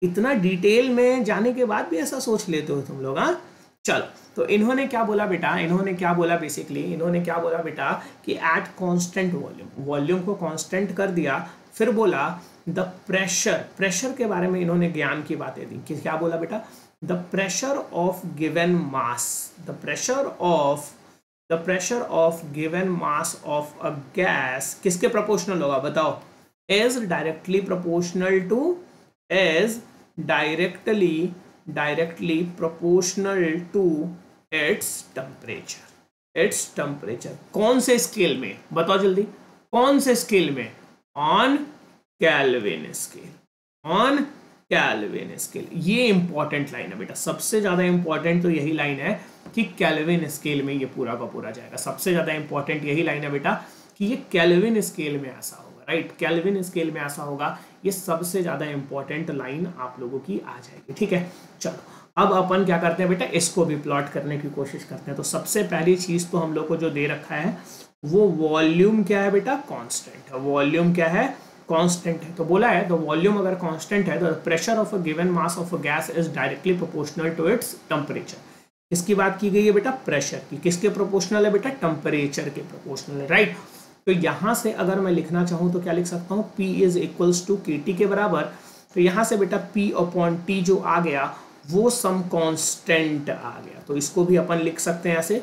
इतना डिटेल में जाने के बाद भी ऐसा सोच लेते हो तुम लोग, हाँ चलो। तो इन्होंने क्या बोला बेटा, इन्होंने क्या बोला बेसिकली, इन्होंने क्या बोला बेटा कि एट कांस्टेंट वॉल्यूम, वॉल्यूम को कांस्टेंट कर दिया, फिर बोला द प्रेशर, प्रेशर के बारे में इन्होंने ज्ञान की बातें दी कि क्या बोला बेटा, the pressure of given mass, the pressure of given mass of a gas किसके प्रोपोर्शनल होगा बताओ, is directly proportional to, is directly proportional to its temperature, कौन से स्केल में बताओ जल्दी, कौन से स्केल में, on kelvin scale, on kelvin scale, ये इंपॉर्टेंट लाइन है बेटा, सबसे ज्यादा इंपॉर्टेंट तो यही लाइन है कि केल्विन स्केल में ये पूरा का पूरा जाएगा, सबसे ज्यादा इंपॉर्टेंट यही लाइन है बेटा कि ये केल्विन स्केल में ऐसा होगा, राइट, केल्विन स्केल में ऐसा होगा, ये सबसे ज्यादा इंपॉर्टेंट लाइन आप लोगों की आ जाएगी, ठीक है। चलो अब अपन क्या करते हैं बेटा, इसको भी प्लॉट करने की कोशिश करते हैं। तो सबसे पहली चीज तो हम लोग को जो दे रखा है वो वॉल्यूम क्या है बेटा, कांस्टेंट है, वॉल्यूम क्या है, कांस्टेंट है। तो बोला है तो वॉल्यूम अगर कांस्टेंट है तो pressure of a given mass of a gas is directly proportional to its temperature. इसकी बात की गई है बेटा प्रेशर की, किसके प्रोपोर्शनल है बेटा, टेम्परेचर के प्रोपोर्शनल है, राइट। तो यहां से अगर मैं लिखना चाहूं तो क्या लिख सकता हूं, P is equals to KT के बराबर। तो यहां से बेटा P अपॉन T जो आ गया वो सम कांस्टेंट आ गया, तो इसको भी अपन लिख सकते हैं ऐसे,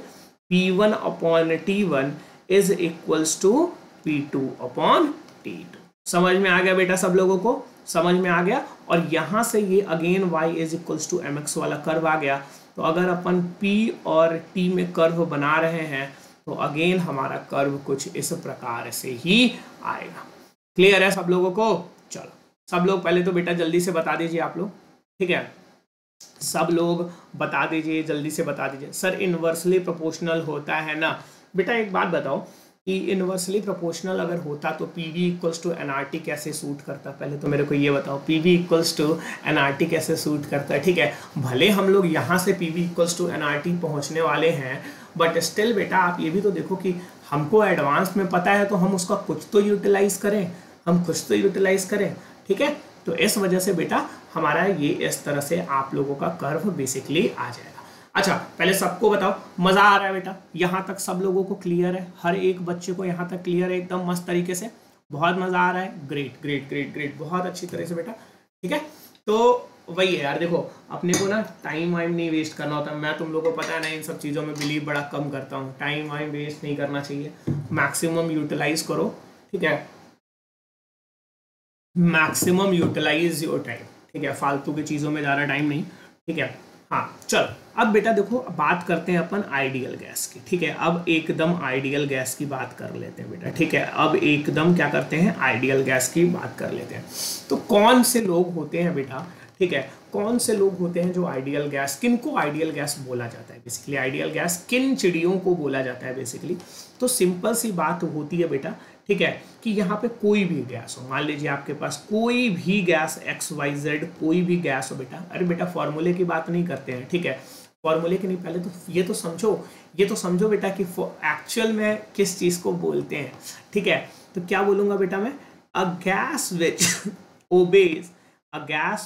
P1 upon T1 is equals to P2 upon T2। समझ में आ गया बेटा, सब लोगों को समझ में आ गया। और यहां से ये again y is equals to mx वाला कर्व आ गया। तो अगर अपन P और T में कर्व बना रहे हैं तो अगेन हमारा कर्व कुछ इस प्रकार से ही आएगा। क्लियर है सब लोगों को? चलो सब लोग पहले तो बेटा जल्दी से बता दीजिए आप लोग, ठीक है, सब लोग बता दीजिए, जल्दी से बता दीजिए। सर इनवर्सली प्रोपोर्शनल होता है ना? बेटा एक बात बताओ कि इनवर्सली प्रोपोर्शनल अगर होता तो PV इक्वल्स टू NRT कैसे सूट करता? पहले तो मेरे को ये बताओ, PV इक्वल्स टू NRT कैसे सूट करता है? ठीक है, भले हम लोग यहाँ से PV इक्वल्स टू NRT पहुँचने वाले हैं, बट स्टिल बेटा आप ये भी तो देखो कि हमको एडवांस में पता है तो हम उसका कुछ तो यूटिलाइज करें, ठीक है। तो इस वजह से बेटा हमारा ये इस तरह से आप लोगों का कर्व बेसिकली आ जाएगा। अच्छा, पहले सबको बताओ मजा आ रहा है बेटा? यहाँ तक सब लोगों को क्लियर है? हर एक बच्चे को यहाँ तक क्लियर है एकदम मस्त तरीके से? बहुत मजा आ रहा है? ग्रेट ग्रेट ग्रेट ग्रेट, बहुत अच्छी तरह से बेटा, ठीक है। तो वही है यार, देखो अपने को ना टाइम वाइम नहीं वेस्ट करना होता। मैं तुम लोगों को पता है ना इन सब चीज़ों में बिलीव बड़ा कम करता हूँ। टाइम वाइम वेस्ट नहीं करना चाहिए, मैक्सिमम यूटिलाइज करो, ठीक है। मैक्सिमम यूटिलाइज योर टाइम, ठीक है। फालतू की चीज़ों में ज़्यादा टाइम नहीं, ठीक है। हाँ चलो, अब बेटा देखो बात करते हैं अपन आइडियल गैस की, ठीक है। अब एकदम आइडियल गैस की बात कर लेते हैं बेटा, ठीक है। अब एकदम क्या करते हैं, आइडियल गैस की बात कर लेते हैं। तो कौन से लोग होते हैं बेटा, ठीक है, कौन से लोग होते हैं जो आइडियल गैस, किन को आइडियल गैस बोला जाता है बेसिकली, आइडियल गैस किन चिड़ियों को बोला जाता है बेसिकली। तो सिंपल सी बात होती है बेटा, ठीक है, कि यहाँ पे कोई भी गैस हो, मान लीजिए आपके पास कोई भी गैस XYZ कोई भी गैस हो बेटा। अरे बेटा फॉर्मूले की बात नहीं करते हैं, ठीक है, फॉर्मूले की नहीं, पहले तो ये तो समझो बेटा कि एक्चुअल में किस चीज़ को बोलते हैं, ठीक है। तो क्या बोलूँगा बेटा मैं, अ गैस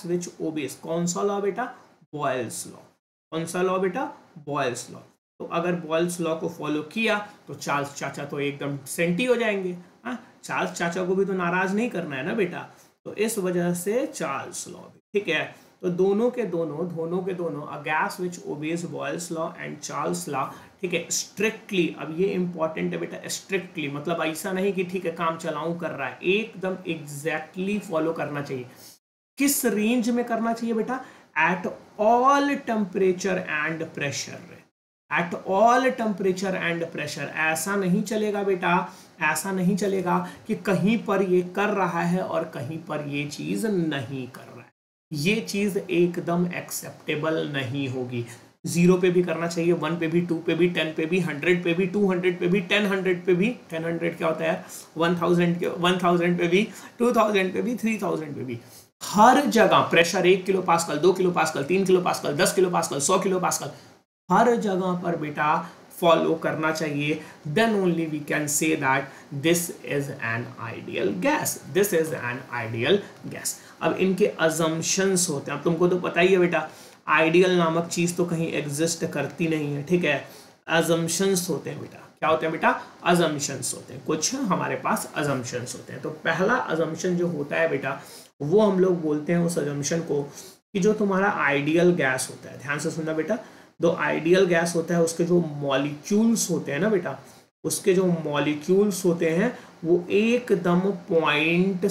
विच ओबेज कौन सा लॉ बेटा, बॉयल्स लॉ। कौन सा लॉ बेटा, बॉयल्स लॉ। तो अगर बॉयल्स लॉ को फॉलो किया तो चार्ल्स चाचा तो एकदम सेंटी हो जाएंगे। हाँ, चार्ल्स चाचा को भी तो नाराज नहीं करना है ना बेटा, तो इस वजह से चार्ल्स लॉ भी, ठीक है। तो दोनों के दोनों a gas which obeys Boyle's law and Charles law, ठीक है, स्ट्रिक्टली। अब ये इंपॉर्टेंट है बेटा, स्ट्रिक्टली मतलब ऐसा नहीं कि ठीक है काम चलाऊं कर रहा है, एकदम एग्जैक्टली फॉलो करना चाहिए। किस रेंज में करना चाहिए बेटा, at all temperature and pressure, at all temperature and pressure. ऐसा नहीं चलेगा बेटा, ऐसा नहीं चलेगा कि कहीं पर ये कर रहा है और कहीं पर ये चीज नहीं कर रहा है। ये चीज एकदम एक्सेप्टेबल नहीं होगी। 0 पे भी करना चाहिए, 1 पे भी, 2 पे भी, 10 पे भी, 100 पे भी, 200 पे भी, 10 पे भी, 10 क्या होता है, 1000 पे भी, 2000 पे भी, 3000 पे भी। हर जगह pressure 1 kilo pascal, 2 kilo pascal, 3 kilo pascal, 10 kilo pascal, 100 kilo pascal, हर जगह पर बेटा फॉलो करना चाहिए। Then only we can say that this is an ideal gas, this is an ideal gas. अब इनके अजम्पशंस होते हैं, अब तुमको तो पता ही है बेटा आइडियल नामक चीज तो कहीं एग्जिस्ट करती नहीं है, ठीक है। अजम्पशंस होते हैं बेटा, क्या होते हैं बेटा, अजम्पशंस होते हैं, कुछ हमारे पास अजम्पशंस होते हैं। तो पहला अजम्पशन जो होता है बेटा वो हम लोग बोलते हैं उस अजम्पशन को कि जो तुम्हारा आइडियल गैस होता है, ध्यान से सुनना बेटा, जो आइडियल गैस होता है उसके जो मॉलिक्यूल्स होते हैं ना बेटा, उसके जो मॉलिक्यूल्स होते हैं वो एकदम पॉइंट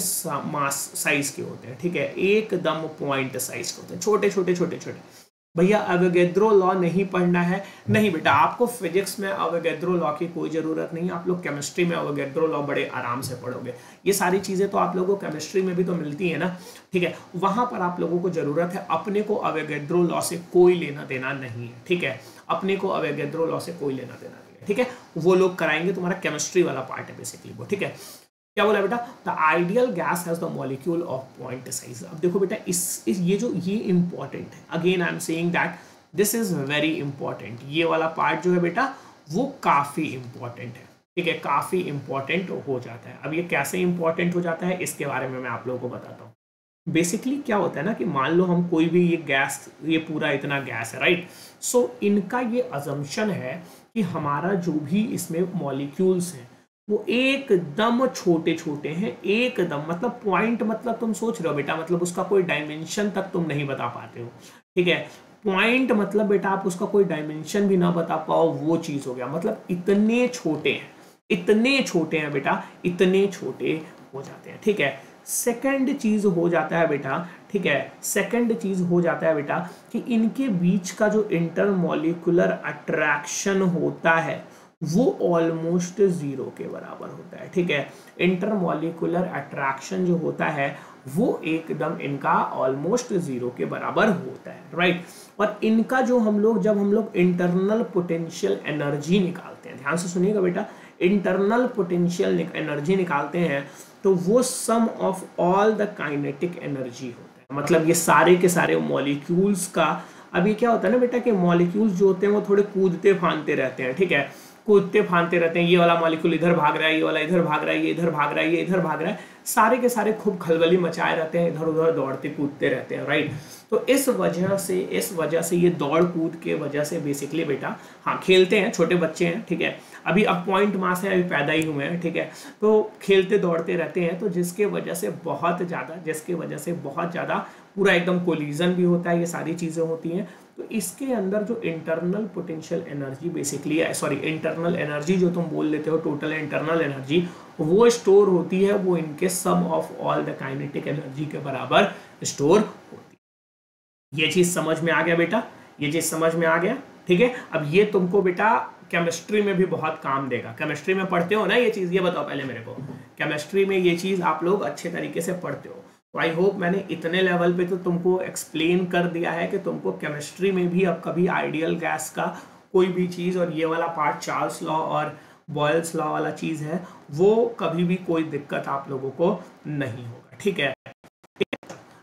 मास साइज के होते हैं, ठीक है, एकदम पॉइंट साइज के होते हैं, छोटे छोटे छोटे छोटे। भैया अवोगैड्रो लॉ नहीं पढ़ना है, नहीं बेटा, आपको फिजिक्स में अवोगैड्रो लॉ की कोई ज़रूरत नहीं है, आप लोग केमिस्ट्री में अवोगैड्रो लॉ बड़े आराम से पढ़ोगे। ये सारी चीज़ें तो आप लोगों को केमिस्ट्री में भी तो मिलती है ना, ठीक है, वहाँ पर आप लोगों को ज़रूरत है। अपने को अवोगैड्रो लॉ से कोई लेना देना नहीं है, ठीक है, अपने को अवोगैड्रो लॉ से कोई लेना देना नहीं है, ठीक है, वो लोग कराएंगे, तुम्हारा केमिस्ट्री वाला पार्ट है बेसिकली वो, ठीक है। क्या बोला बेटा, the ideal gas has the molecule of point size. अब देखो बेटा ये इंपॉर्टेंट है, again I am saying that this is very important. ये वाला पार्ट जो है बेटा वो काफी इंपॉर्टेंट है, ठीक है, काफी इंपॉर्टेंट हो जाता है। अब ये कैसे इंपॉर्टेंट हो जाता है इसके बारे में मैं आप लोगों को बताता हूँ। बेसिकली क्या होता है ना कि मान लो हम कोई भी ये गैस, ये पूरा इतना गैस है, राइट, सो इनका ये अजम्पशन है कि हमारा जो भी इसमें मॉलिक्यूल्स हैं वो एकदम छोटे छोटे हैं, एकदम मतलब पॉइंट, मतलब तुम सोच रहे हो बेटा, मतलब उसका कोई डायमेंशन तक तुम नहीं बता पाते हो, ठीक है। पॉइंट मतलब बेटा आप उसका कोई डायमेंशन भी ना बता पाओ, वो चीज हो गया, मतलब इतने छोटे हैं, इतने छोटे हैं बेटा, इतने छोटे हो जाते हैं, ठीक है। सेकंड चीज हो जाता है बेटा, ठीक है, सेकंड चीज हो जाता है बेटा कि इनके बीच का जो इंटरमॉलिक्यूलर अट्रैक्शन होता है वो ऑलमोस्ट 0 के बराबर होता है, ठीक है। इंटरमॉलिक्यूलर अट्रैक्शन जो होता है वो एकदम इनका ऑलमोस्ट 0 के बराबर होता है, राइट। और इनका जो जब हम लोग इंटरनल पोटेंशियल एनर्जी निकालते हैं, ध्यान से सुनिएगा बेटा, इंटरनल पोटेंशियल एनर्जी निकालते हैं तो वो sum of all the kinetic energy होता है, मतलब ये सारे के सारे मॉलिक्यूल्स का। अब ये क्या होता है ना बेटा कि मॉलिक्यूल्स जो होते हैं वो थोड़े कूदते फांदते रहते हैं, ठीक है, कूदते फांदते रहते हैं, ये वाला मॉलिक्यूल इधर भाग रहा है, ये वाला इधर भाग रहा है, ये इधर भाग रहा है, ये इधर भाग रहा है, सारे के सारे खूब खलबली मचाए रहते हैं, इधर उधर दौड़ते कूदते रहते हैं, राइट। तो इस वजह से ये दौड़ कूद के वजह से बेसिकली बेटा, हाँ खेलते हैं, छोटे बच्चे हैं, ठीक है, अभी अब पॉइंट मास है, अभी पैदा ही हुए हैं, ठीक है, तो खेलते दौड़ते रहते हैं, तो जिसके वजह से बहुत ज़्यादा पूरा एकदम कोलिजन भी होता है, ये सारी चीज़ें होती हैं। तो इसके अंदर जो internal potential energy basically, sorry internal energy जो तुम बोल लेते हो, टोटल इंटरनल एनर्जी, वो स्टोर होती है, वो इनके sum of all the kinetic energy के बराबर स्टोर होती है। ये चीज़ समझ में आ गया बेटा, ये चीज़ समझ में आ गया, ठीक है। अब ये तुमको बेटा केमिस्ट्री में भी बहुत काम देगा, केमिस्ट्री में पढ़ते हो ना ये चीज़, ये बताओ पहले मेरे को, केमिस्ट्री में ये चीज़ आप लोग अच्छे तरीके से पढ़ते हो। तो आई होप मैंने इतने लेवल पे तो तुमको एक्सप्लेन कर दिया है कि तुमको केमिस्ट्री में भी अब कभी आइडियल गैस का कोई भी चीज़, और ये वाला पार्ट चार्ल्स लॉ और बॉयल्स लॉ वाला चीज़ है, वो कभी भी कोई दिक्कत आप लोगों को नहीं होगा, ठीक है।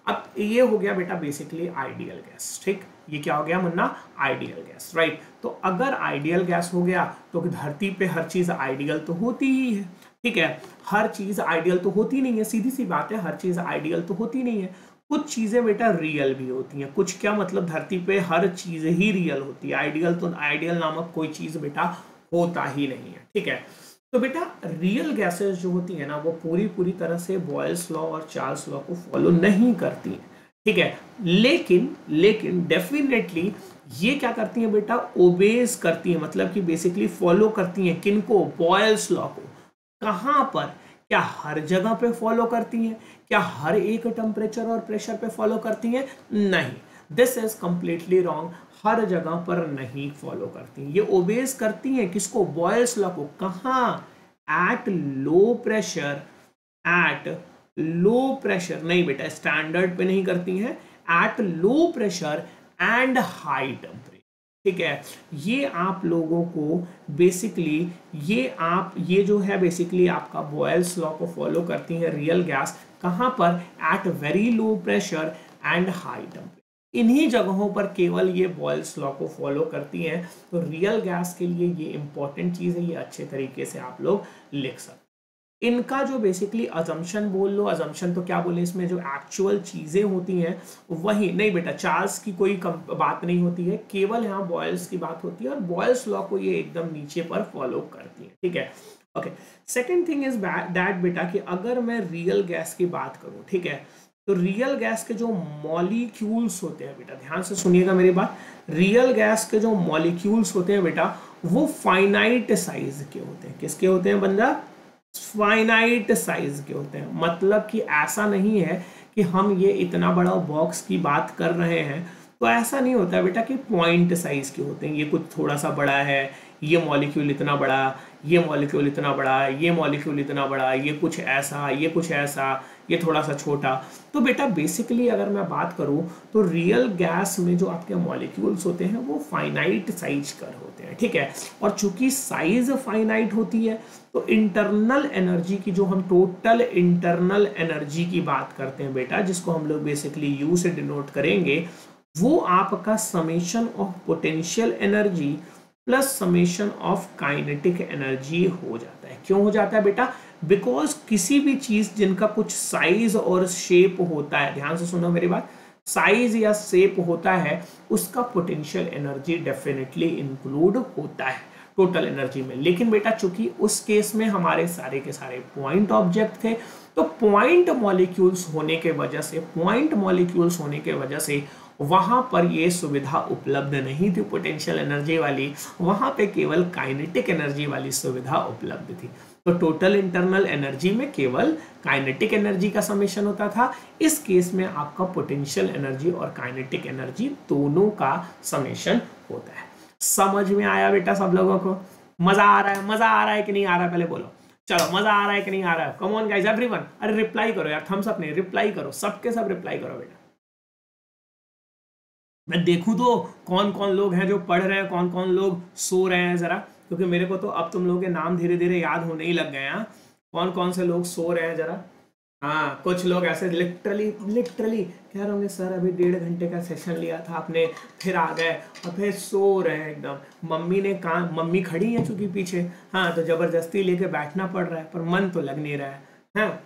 अब ये हो गया बेटा बेसिकली आइडियल गैस, ठीक, ये क्या हो गया मुन्ना, आइडियल गैस, राइट। तो अगर आइडियल गैस हो गया तो धरती पे हर चीज़ आइडियल तो होती ही है, ठीक है, हर चीज़ आइडियल तो होती नहीं है, सीधी सी बात है, हर चीज़ आइडियल तो होती नहीं है, कुछ चीज़ें बेटा रियल भी होती हैं, कुछ क्या मतलब धरती पे हर चीज़ ही रियल होती है, आइडियल तो आइडियल नामक कोई चीज़ बेटा होता ही नहीं है, ठीक है। तो बेटा रियल गैसेस जो होती है ना, वो पूरी तरह से बॉयल्स लॉ और चार्ल्स लॉ को फॉलो नहीं करती हैं, ठीक है, लेकिन डेफिनेटली ये क्या करती हैं बेटा, ओबेज करती हैं, मतलब कि बेसिकली फॉलो करती हैं किनको, बॉयल्स लॉ को। कहाँ पर, क्या हर जगह पे फॉलो करती हैं, क्या हर एक टेम्परेचर और प्रेशर पे फॉलो करती हैं, नहीं, दिस इज कंप्लीटली रॉन्ग, हर जगह पर नहीं फॉलो करती हैं, ये ओबेज करती हैं किसको, बॉयल्स लॉ को। कहाँ, एट लो प्रेशर नहीं बेटा, स्टैंडर्ड पे नहीं करती हैं, at low pressure and high temperature, ठीक है। ये आप लोगों को बेसिकली ये जो है बेसिकली आपका बॉयल्स लॉ को फॉलो करती है रियल गैस, कहाँ पर, at very low pressure and high temperature, इन्हीं जगहों पर केवल ये बॉयल्स लॉ को फॉलो करती हैं। तो रियल गैस के लिए ये इंपॉर्टेंट चीज़ है, ये अच्छे तरीके से आप लोग लिख सकते। इनका जो बेसिकली अजम्पशन बोल लो, अजम्पशन तो क्या बोले, इसमें जो एक्चुअल चीज़ें होती हैं वही नहीं बेटा, चार्ल्स की कोई बात नहीं होती है, केवल यहाँ बॉयल्स की बात होती है, और बॉयल्स लॉ को ये एकदम नीचे पर फॉलो करती है, ठीक है। Okay, second thing is that बेटा कि अगर मैं रियल गैस की बात करूँ, ठीक है, तो रियल गैस के जो मॉलिक्यूल्स होते हैं बेटा, ध्यान से सुनिएगा मेरी बात, रियल गैस के जो मॉलिक्यूल्स होते हैं बेटा, वो फाइनाइट साइज के होते हैं। किसके होते हैं बंदा, फाइनाइट साइज के होते हैं, मतलब कि ऐसा नहीं है कि हम ये इतना बड़ा बॉक्स की बात कर रहे हैं, तो ऐसा नहीं होता बेटा कि पॉइंट साइज के होते हैं, ये कुछ थोड़ा सा बड़ा है, ये मॉलिक्यूल इतना बड़ा, ये मॉलिक्यूल इतना बड़ा, ये मॉलिक्यूल इतना बड़ा, ये कुछ ऐसा, ये कुछ ऐसा, ये थोड़ा सा छोटा। तो बेटा बेसिकली अगर मैं बात करूं तो रियल गैस में जो आपके मॉलिक्यूल्स होते हैं वो फाइनाइट साइज कर होते हैं, ठीक है। और चूंकि साइज फाइनाइट होती है तो इंटरनल एनर्जी की, जो हम टोटल इंटरनल एनर्जी की बात करते हैं बेटा, जिसको हम लोग बेसिकली यू से डिनोट करेंगे, वो आपका summation of potential energy plus summation of kinetic energy हो जाता है। क्यों हो जाता है बेटा, बिकॉज किसी भी चीज जिनका कुछ साइज और शेप होता है, ध्यान से सुनो मेरी बात, साइज या शेप होता है, उसका पोटेंशियल एनर्जी डेफिनेटली इंक्लूड होता है टोटल एनर्जी में। लेकिन बेटा चूंकि उस केस में हमारे सारे के सारे पॉइंट ऑब्जेक्ट थे, तो पॉइंट मॉलिक्यूल्स होने के वजह से वहां पर ये सुविधा उपलब्ध नहीं थी पोटेंशियल एनर्जी वाली, वहां पे केवल काइनेटिक एनर्जी वाली सुविधा उपलब्ध थी। तो टोटल इंटरनल एनर्जी में केवल काइनेटिक एनर्जी का समेशन होता था, इस केस में आपका पोटेंशियल एनर्जी और काइनेटिक एनर्जी दोनों का समेशन होता है। समझ में आया बेटा सब लोगों को? मजा आ रहा है कि नहीं आ रहा है, पहले बोलो। चलो मजा आ रहा है कि नहीं आ रहा है? कम ऑन गाइस एवरीवन, अरे रिप्लाई करो यार, थम्स अप नहीं, रिप्लाई करो, सबके सब रिप्लाई करो बेटा। मैं देखूं तो कौन कौन लोग हैं जो पढ़ रहे हैं, कौन कौन लोग सो रहे हैं जरा, क्योंकि मेरे को तो अब तुम लोगों के नाम धीरे धीरे याद होने ही लग गए हैं। कौन कौन से लोग सो रहे हैं जरा, हाँ, कुछ लोग ऐसे लिटरली लिटरली कह रहे होंगे सर अभी 1.5 घंटे का सेशन लिया था आपने, फिर आ गए और फिर सो रहे हैं एकदम। मम्मी ने कहा, मम्मी खड़ी है चूंकि पीछे, हाँ तो जबरदस्ती लेके बैठना पड़ रहा है, पर मन तो लग नहीं रहा है। हाँ,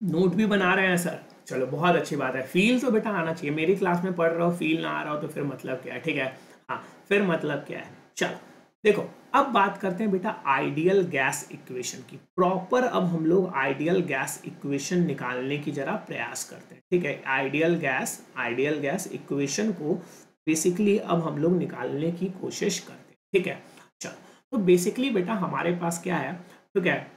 नोट भी बना रहे हैं सर, चलो बहुत अच्छी बात है। फील तो बेटा आना चाहिए, मेरी क्लास में पढ़ रहे हो फील ना आ रहा हो तो फिर मतलब क्या है, ठीक है। हाँ, फिर मतलब क्या है, चलो देखो अब बात करते हैं बेटा आइडियल गैस इक्वेशन की। प्रॉपर अब हम लोग आइडियल गैस इक्वेशन निकालने की जरा प्रयास करते हैं, ठीक है। आइडियल गैस इक्वेशन को बेसिकली अब हम लोग निकालने की कोशिश करते हैं, ठीक है। चलो, तो बेसिकली बेटा हमारे पास क्या है, तो क्या है,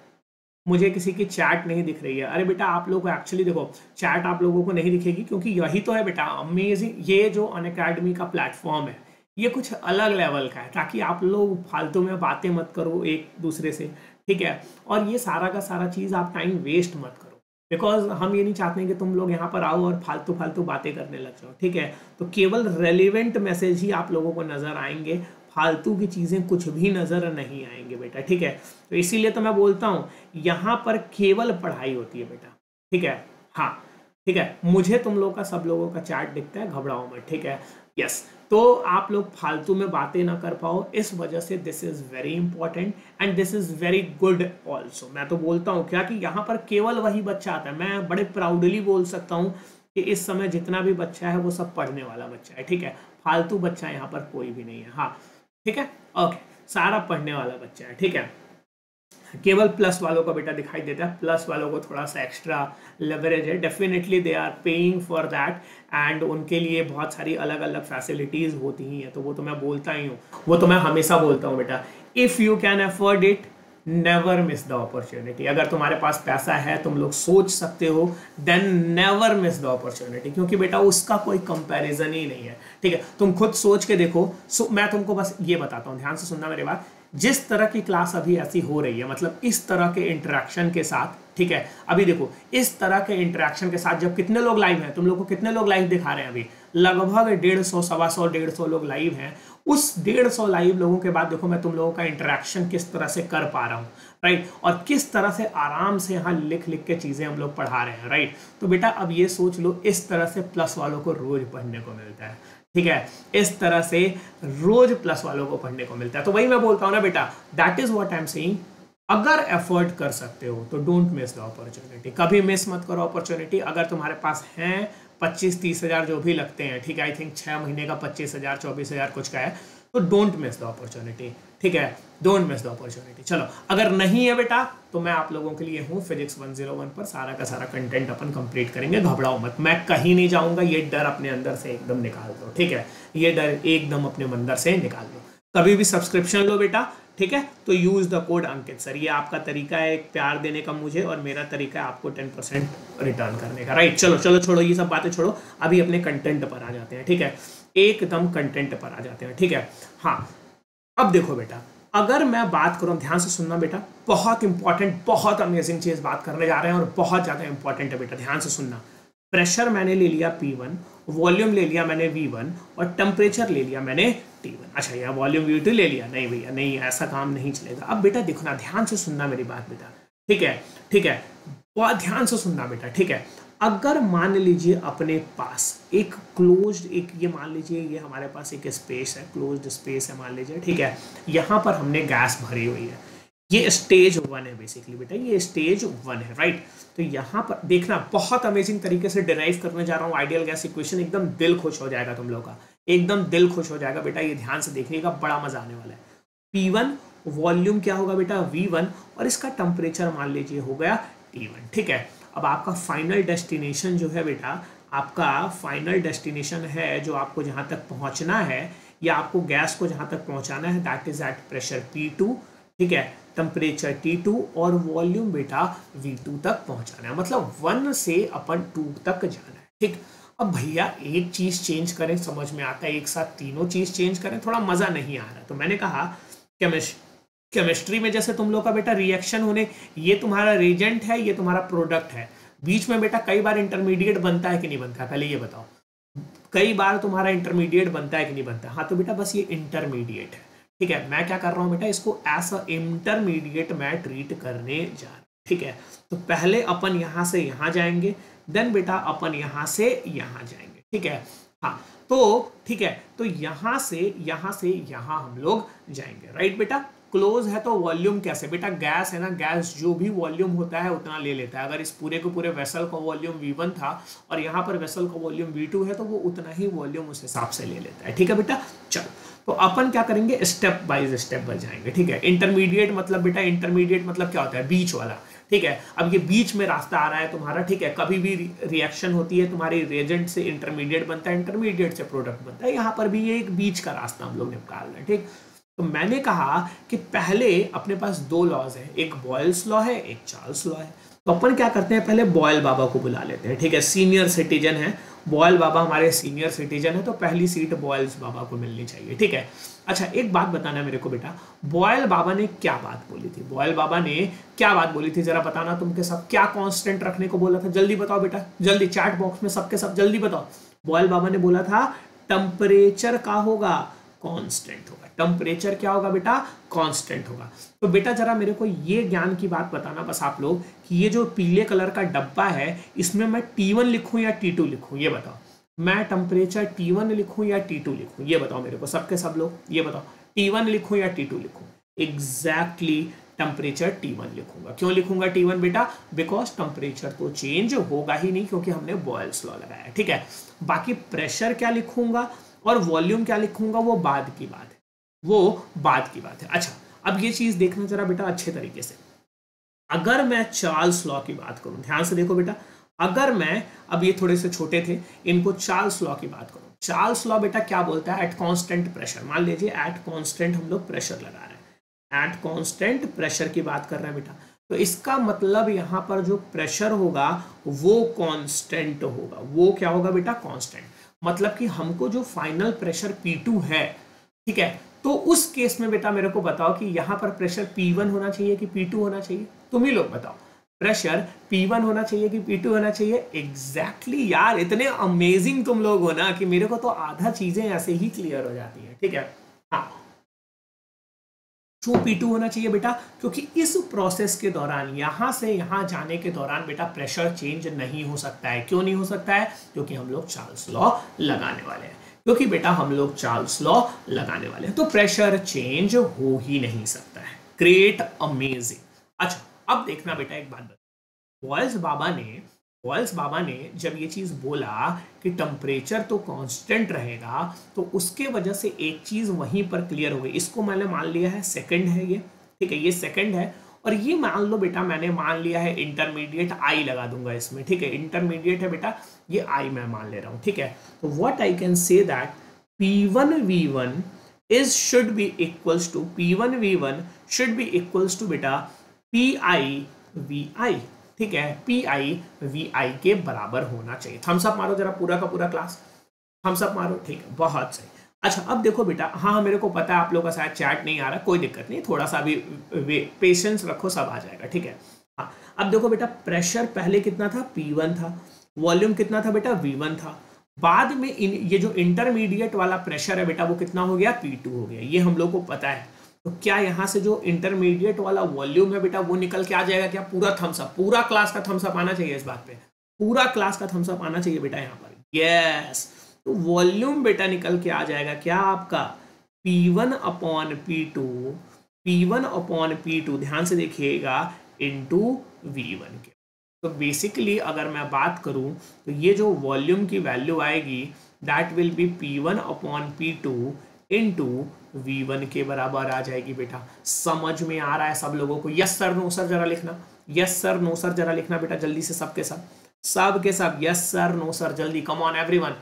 मुझे किसी की चैट नहीं दिख रही है। अरे बेटा आप लोग को एक्चुअली देखो, चैट आप लोगों को नहीं दिखेगी क्योंकि यही तो है बेटा अमेजिंग, ये जो अनअकैडमी का प्लेटफॉर्म है ये कुछ अलग लेवल का है, ताकि आप लोग फालतू में बातें मत करो एक दूसरे से, ठीक है। और ये सारा का सारा चीज़ आप टाइम वेस्ट मत करो, बिकॉज हम ये नहीं चाहते हैं कि तुम लोग यहाँ पर आओ और फालतू फालतू बातें करने लग जाओ, ठीक है। तो केवल रेलिवेंट मैसेज ही आप लोगों को नजर आएंगे, फालतू की चीज़ें कुछ भी नज़र नहीं आएंगे बेटा, ठीक है। तो इसीलिए तो मैं बोलता हूँ यहाँ पर केवल पढ़ाई होती है बेटा, ठीक है। हाँ, ठीक है, मुझे तुम लोग का सब लोगों का चैट दिखता है, घबराओ मत, ठीक है। यस, तो आप लोग फालतू में बातें ना कर पाओ, इस वजह से this is very important and this is very good also. मैं तो बोलता हूँ क्या कि यहाँ पर केवल वही बच्चा आता है, मैं बड़े प्राउडली बोल सकता हूँ कि इस समय जितना भी बच्चा है वो सब पढ़ने वाला बच्चा है, ठीक है। फालतू बच्चा यहाँ पर कोई भी नहीं है, हाँ ठीक है, ओके, सारा पढ़ने वाला बच्चा है, ठीक है। केवल प्लस वालों का बेटा दिखाई देता है, प्लस वालों को थोड़ा सा एक्स्ट्रा लेवरेज है, definitely they are paying for that, and उनके लिए बहुत सारी अलग अलग फैसिलिटीज होती ही हैं, तो वो तो मैं बोलता ही हूँ, वो तो मैं हमेशा बोलता हूँ बेटा, if you can afford it never miss the opportunity. अगर तुम्हारे पास पैसा है, तुम लोग सोच सकते हो, then never miss the opportunity, क्योंकि बेटा उसका कोई कंपैरिजन ही नहीं है, ठीक है। तुम खुद सोच के देखो। मैं तुमको बस ये बताता हूँ, ध्यान से सुनना मेरी बात। जिस तरह की क्लास अभी ऐसी हो रही है, मतलब इस तरह के इंटरेक्शन के साथ, ठीक है, अभी देखो इस तरह के इंटरेक्शन के साथ जब कितने लोग लाइव हैं, तुम लोग को कितने लोग लाइव दिखा रहे हैं अभी, लगभग 150 125 150 लोग लाइव हैं। उस 150 लाइव लोगों के बाद देखो मैं तुम लोगों का इंटरेक्शन किस तरह से कर पा रहा हूँ, राइट, और किस तरह से आराम से यहाँ लिख लिख के चीजें हम लोग पढ़ा रहे हैं, राइट। तो बेटा अब ये सोच लो, इस तरह से प्लस वालों को रोज पढ़ने को मिलता है, ठीक है, इस तरह से रोज प्लस वालों को पढ़ने को मिलता है। तो वही मैं बोलता हूँ ना बेटा, that is what I am saying, अगर एफर्ट कर सकते हो तो डोंट मिस द अपॉर्चुनिटी, कभी मिस मत करो अपॉर्चुनिटी। अगर तुम्हारे पास है 25-30 हज़ार जो भी लगते हैं, ठीक है, आई थिंक 6 महीने का 25,000 24,000 कुछ का है, तो डोंट मिस द अपॉर्चुनिटी, ठीक है, डोंट मिस द अपॉर्चुनिटी। चलो, अगर नहीं है बेटा तो मैं आप लोगों के लिए हूँ, फिजिक्स 101 पर सारा का सारा कंटेंट अपन कंप्लीट करेंगे, घबराओ मत, मैं कहीं नहीं जाऊंगा, ये डर अपने अंदर से एकदम निकाल दो, ठीक है, ये डर एकदम अपने अंदर से निकाल दो। कभी भी सब्सक्रिप्शन लो बेटा, ठीक है, तो use the code Ankit sir, ये आपका तरीका है एक प्यार देने का मुझे, और मेरा तरीका है आपको 10% रिटर्न करने का, राइट। चलो चलो छोड़ो ये सब बातें, छोड़ो, अभी अपने कंटेंट पर आ जाते हैं, ठीक है, एकदम कंटेंट पर आ जाते हैं, ठीक है। हाँ, अब देखो बेटा, अगर मैं बात करूं, ध्यान से सुनना बेटा, बहुत इंपॉर्टेंट, बहुत अमेजिंग चीज बात करने जा रहे हैं और बहुत ज्यादा इंपॉर्टेंट है बेटा, ध्यान से सुनना। प्रेशर मैंने ले लिया P1, वॉल्यूम ले लिया मैंने V1, और टेम्परेचर ले लिया मैंने T1। अच्छा, यार वॉल्यूम V2 ले लिया, नहीं भैया नहीं, ऐसा काम नहीं चलेगा। अब बेटा देखो ना, ध्यान से सुनना मेरी बात बेटा, ठीक है, ठीक है, बहुत ध्यान से सुनना बेटा, ठीक है। अगर मान लीजिए अपने पास एक क्लोज्ड, एक ये मान लीजिए ये हमारे पास एक स्पेस है, क्लोज्ड स्पेस है मान लीजिए, ठीक है, यहाँ पर हमने गैस भरी हुई है, ये स्टेज 1 है बेसिकली बेटा, ये स्टेज 1 है, राइट। तो यहाँ पर देखना, बहुत अमेजिंग तरीके से डिराइव करने जा रहा हूँ आइडियल गैस इक्वेशन, एकदम दिल खुश हो जाएगा तुम लोग का, एकदम दिल खुश हो जाएगा बेटा, ये ध्यान से देखिएगा, बड़ा मजा आने वाला है। P1 वॉल्यूम क्या होगा बेटा V1, और इसका टेम्परेचर मान लीजिए हो गया T1, ठीक है। अब आपका फाइनल डेस्टिनेशन जो है बेटा, आपका फाइनल डेस्टिनेशन है जो आपको जहाँ तक पहुँचना है, या आपको गैस को जहाँ तक पहुँचाना है, that is at pressure P2, ठीक है, टेम्परेचर T2, और वॉल्यूम बेटा V2 तक पहुँचाना है, मतलब 1 से अपन 2 तक जाना है, ठीक। अब भैया एक चीज़ चेंज करें, समझ में आता है, एक साथ तीनों चीज़ चेंज करें थोड़ा मज़ा नहीं आ रहा, तो मैंने कहा केमिस्ट्री में जैसे तुम लोग का बेटा रिएक्शन होने, ये तुम्हारा रिएजेंट है, ये तुम्हारा प्रोडक्ट है, बीच में बेटा कई बार इंटरमीडिएट बनता है कि नहीं बनता, पहले ये बताओ, कई बार तुम्हारा इंटरमीडिएट बनता है कि नहीं बनता। हाँ, तो बेटा बस ये इंटरमीडिएट है, ठीक है। मैं क्या कर रहा हूँ बेटा, इसको एज अ इंटरमीडिएट मैं ट्रीट करने जा रहा हूँ, ठीक है। तो पहले अपन यहां से यहां जाएंगे, देन बेटा अपन यहां से यहां जाएंगे, ठीक है। हाँ तो ठीक है, तो यहां से यहां हम लोग जाएंगे, राइट बेटा। क्लोज है तो वॉल्यूम कैसे बेटा, गैस है ना, गैस जो भी वॉल्यूम होता है उतना ले लेता है। अगर इस पूरे के पूरे वेसल का वॉल्यूम V1 था और यहाँ पर वेसल का वॉल्यूम V2 है तो वो उतना ही वॉल्यूम उस हिसाब से ले लेता है, ठीक है बेटा। चलो तो अपन क्या करेंगे, स्टेप बाय जाएंगे, ठीक है। इंटरमीडिएट मतलब बेटा, इंटरमीडिएट मतलब क्या होता है, बीच वाला, ठीक है। अब ये बीच में रास्ता आ रहा है तुम्हारा, ठीक है। कभी भी रिएक्शन होती है तुम्हारी, रिएजेंट से इंटरमीडिएट बनता है, इंटरमीडिएट से प्रोडक्ट बनता है। यहाँ पर भी ये एक बीच का रास्ता हम लोग निकाल रहे हैं, ठीक। तो मैंने कहा कि पहले अपने पास दो लॉज है, एक बॉयल्स लॉ है, एक चार्ल्स लॉ है। तो अपन क्या करते हैं, पहले बॉयल बाबा को बुला लेते हैं, ठीक है। सीनियर सिटीजन है बॉयल बाबा, हमारे सीनियर सिटीजन है, तो पहली सीट बॉयल्स बाबा को मिलनी चाहिए, ठीक है। अच्छा एक बात बताना मेरे को बेटा, बॉयल बाबा ने क्या बात बोली थी, बॉयल बाबा ने क्या बात बोली थी, जरा बताना तुमके सब। क्या कांस्टेंट रखने को बोला था, जल्दी बताओ बेटा, जल्दी चैट बॉक्स में सबके सब जल्दी बताओ। बॉयल बाबा ने बोला था टेम्परेचर का होगा कांस्टेंट होगा, टेम्परेचर क्या होगा बेटा, कांस्टेंट होगा। तो बेटा जरा मेरे को ये ज्ञान की बात बताना बस आप लोग, कि ये जो पीले कलर का डब्बा है इसमें मैं T1 लिखूं या T2 लिखूं, ये बताओ। मैं टेम्परेचर T1 लिखूं या T2 लिखूं, ये बताओ मेरे को सबके सब लोग, ये बताओ। T1 लिखूं या T2 लिखूं, एग्जैक्टली टेम्परेचर T1 लिखूंगा। क्यों लिखूंगा T1 बेटा, बिकॉज टेम्परेचर तो चेंज होगा ही नहीं क्योंकि हमने बॉयल्स लॉ लगाया, ठीक है। बाकी प्रेशर क्या लिखूंगा और वॉल्यूम क्या लिखूंगा वो बाद की बात है, वो बाद की बात है। अच्छा अब ये चीज देखना जरा बेटा अच्छे तरीके से। अगर मैं चार्ल्स लॉ की बात करूं, ध्यान से देखो बेटा, अगर मैं, अब ये थोड़े से छोटे थे, इनको चार्ल्स लॉ की बात करूं, चार्ल्स लॉ बेटा क्या बोलता है, एट कांस्टेंट प्रेशर, मान लीजिए एट कांस्टेंट हम लोग प्रेशर लगा रहे हैं, एट कांस्टेंट प्रेशर की बात कर रहे हैं बेटा, तो इसका मतलब यहां पर जो प्रेशर होगा वो कांस्टेंट होगा। वो क्या होगा बेटा, कांस्टेंट। मतलब कि हमको जो फाइनल प्रेशर P2 है, ठीक है, तो उस केस में बेटा मेरे को बताओ कि यहां पर प्रेशर P1 होना चाहिए कि P2 होना चाहिए, तुम ही लोग बताओ। प्रेशर P1 होना चाहिए कि P2 होना चाहिए, एग्जैक्टली यार, इतने अमेजिंग तुम लोग हो ना कि मेरे को तो आधा चीजें ऐसे ही क्लियर हो जाती है, ठीक है। हाँ क्यों P2 होना चाहिए बेटा, क्योंकि इस प्रोसेस के दौरान यहां से यहां जाने के दौरान बेटा प्रेशर चेंज नहीं हो सकता है। क्यों नहीं हो सकता है, क्योंकि हम लोग चार्ल्स लॉ लगाने वाले हैं, क्योंकि बेटा हम लोग चार्ल्स लॉ लगाने वाले हैं, तो प्रेशर चेंज हो ही नहीं सकता है। Great, amazing. अच्छा अब देखना बेटा एक बात, बॉयल्स बाबा ने जब ये चीज बोला कि टेम्परेचर तो कांस्टेंट रहेगा, तो उसके वजह से एक चीज वहीं पर क्लियर हो गई। इसको मैंने मान लिया है सेकंड है ये, ठीक है, ये सेकंड है। और ये मान लो बेटा मैंने मान लिया है इंटरमीडिएट, आई लगा दूंगा इसमें, ठीक है, इंटरमीडिएट है बेटा, ये आई मैं मान ले रहा हूं, ठीक है। तो what I can say that P1V1 is should be equals to P1V1 should be equals to बेटा PIVI, ठीक है, PIVI के बराबर होना चाहिए। थम्स अप मारो जरा पूरा का पूरा क्लास, थम्स अप मारो, ठीक है, बहुत सही। अच्छा अब देखो बेटा, हाँ मेरे को पता है आप लोगों का शायद चैट नहीं आ रहा, कोई दिक्कत नहीं, थोड़ा सा भी पेशेंस रखो, सब आ जाएगा, ठीक है। हाँ अब देखो बेटा, प्रेशर पहले कितना था, P1 था, वॉल्यूम कितना था बेटा, V1 था, बाद में ये जो इंटरमीडिएट वाला प्रेशर है बेटा वो कितना हो गया, P2 हो गया, ये हम लोग को पता है। तो क्या यहाँ से जो इंटरमीडिएट वाला वॉल्यूम है बेटा वो निकल के आ जाएगा क्या, पूरा थम्स अप, पूरा क्लास का थम्स अप आना चाहिए इस बात पे, पूरा क्लास का थम्स अप आना चाहिए बेटा यहाँ पर, यस। तो वॉल्यूम बेटा निकल के आ जाएगा क्या आपका, P1 upon P2, P1 upon P2, ध्यान से देखिएगा, इंटू V1 के। तो बेसिकली अगर मैं बात करूं तो ये जो वॉल्यूम की वैल्यू आएगी that will B P1 upon P2 into V1 के बराबर आ जाएगी बेटा। समझ में आ रहा है सब लोगों को, यस सर नो सर जरा लिखना, यस सर नो सर जरा लिखना बेटा जल्दी से, सबके सब, सबके सब यस सर नो सर जल्दी, कम ऑन एवरीवन।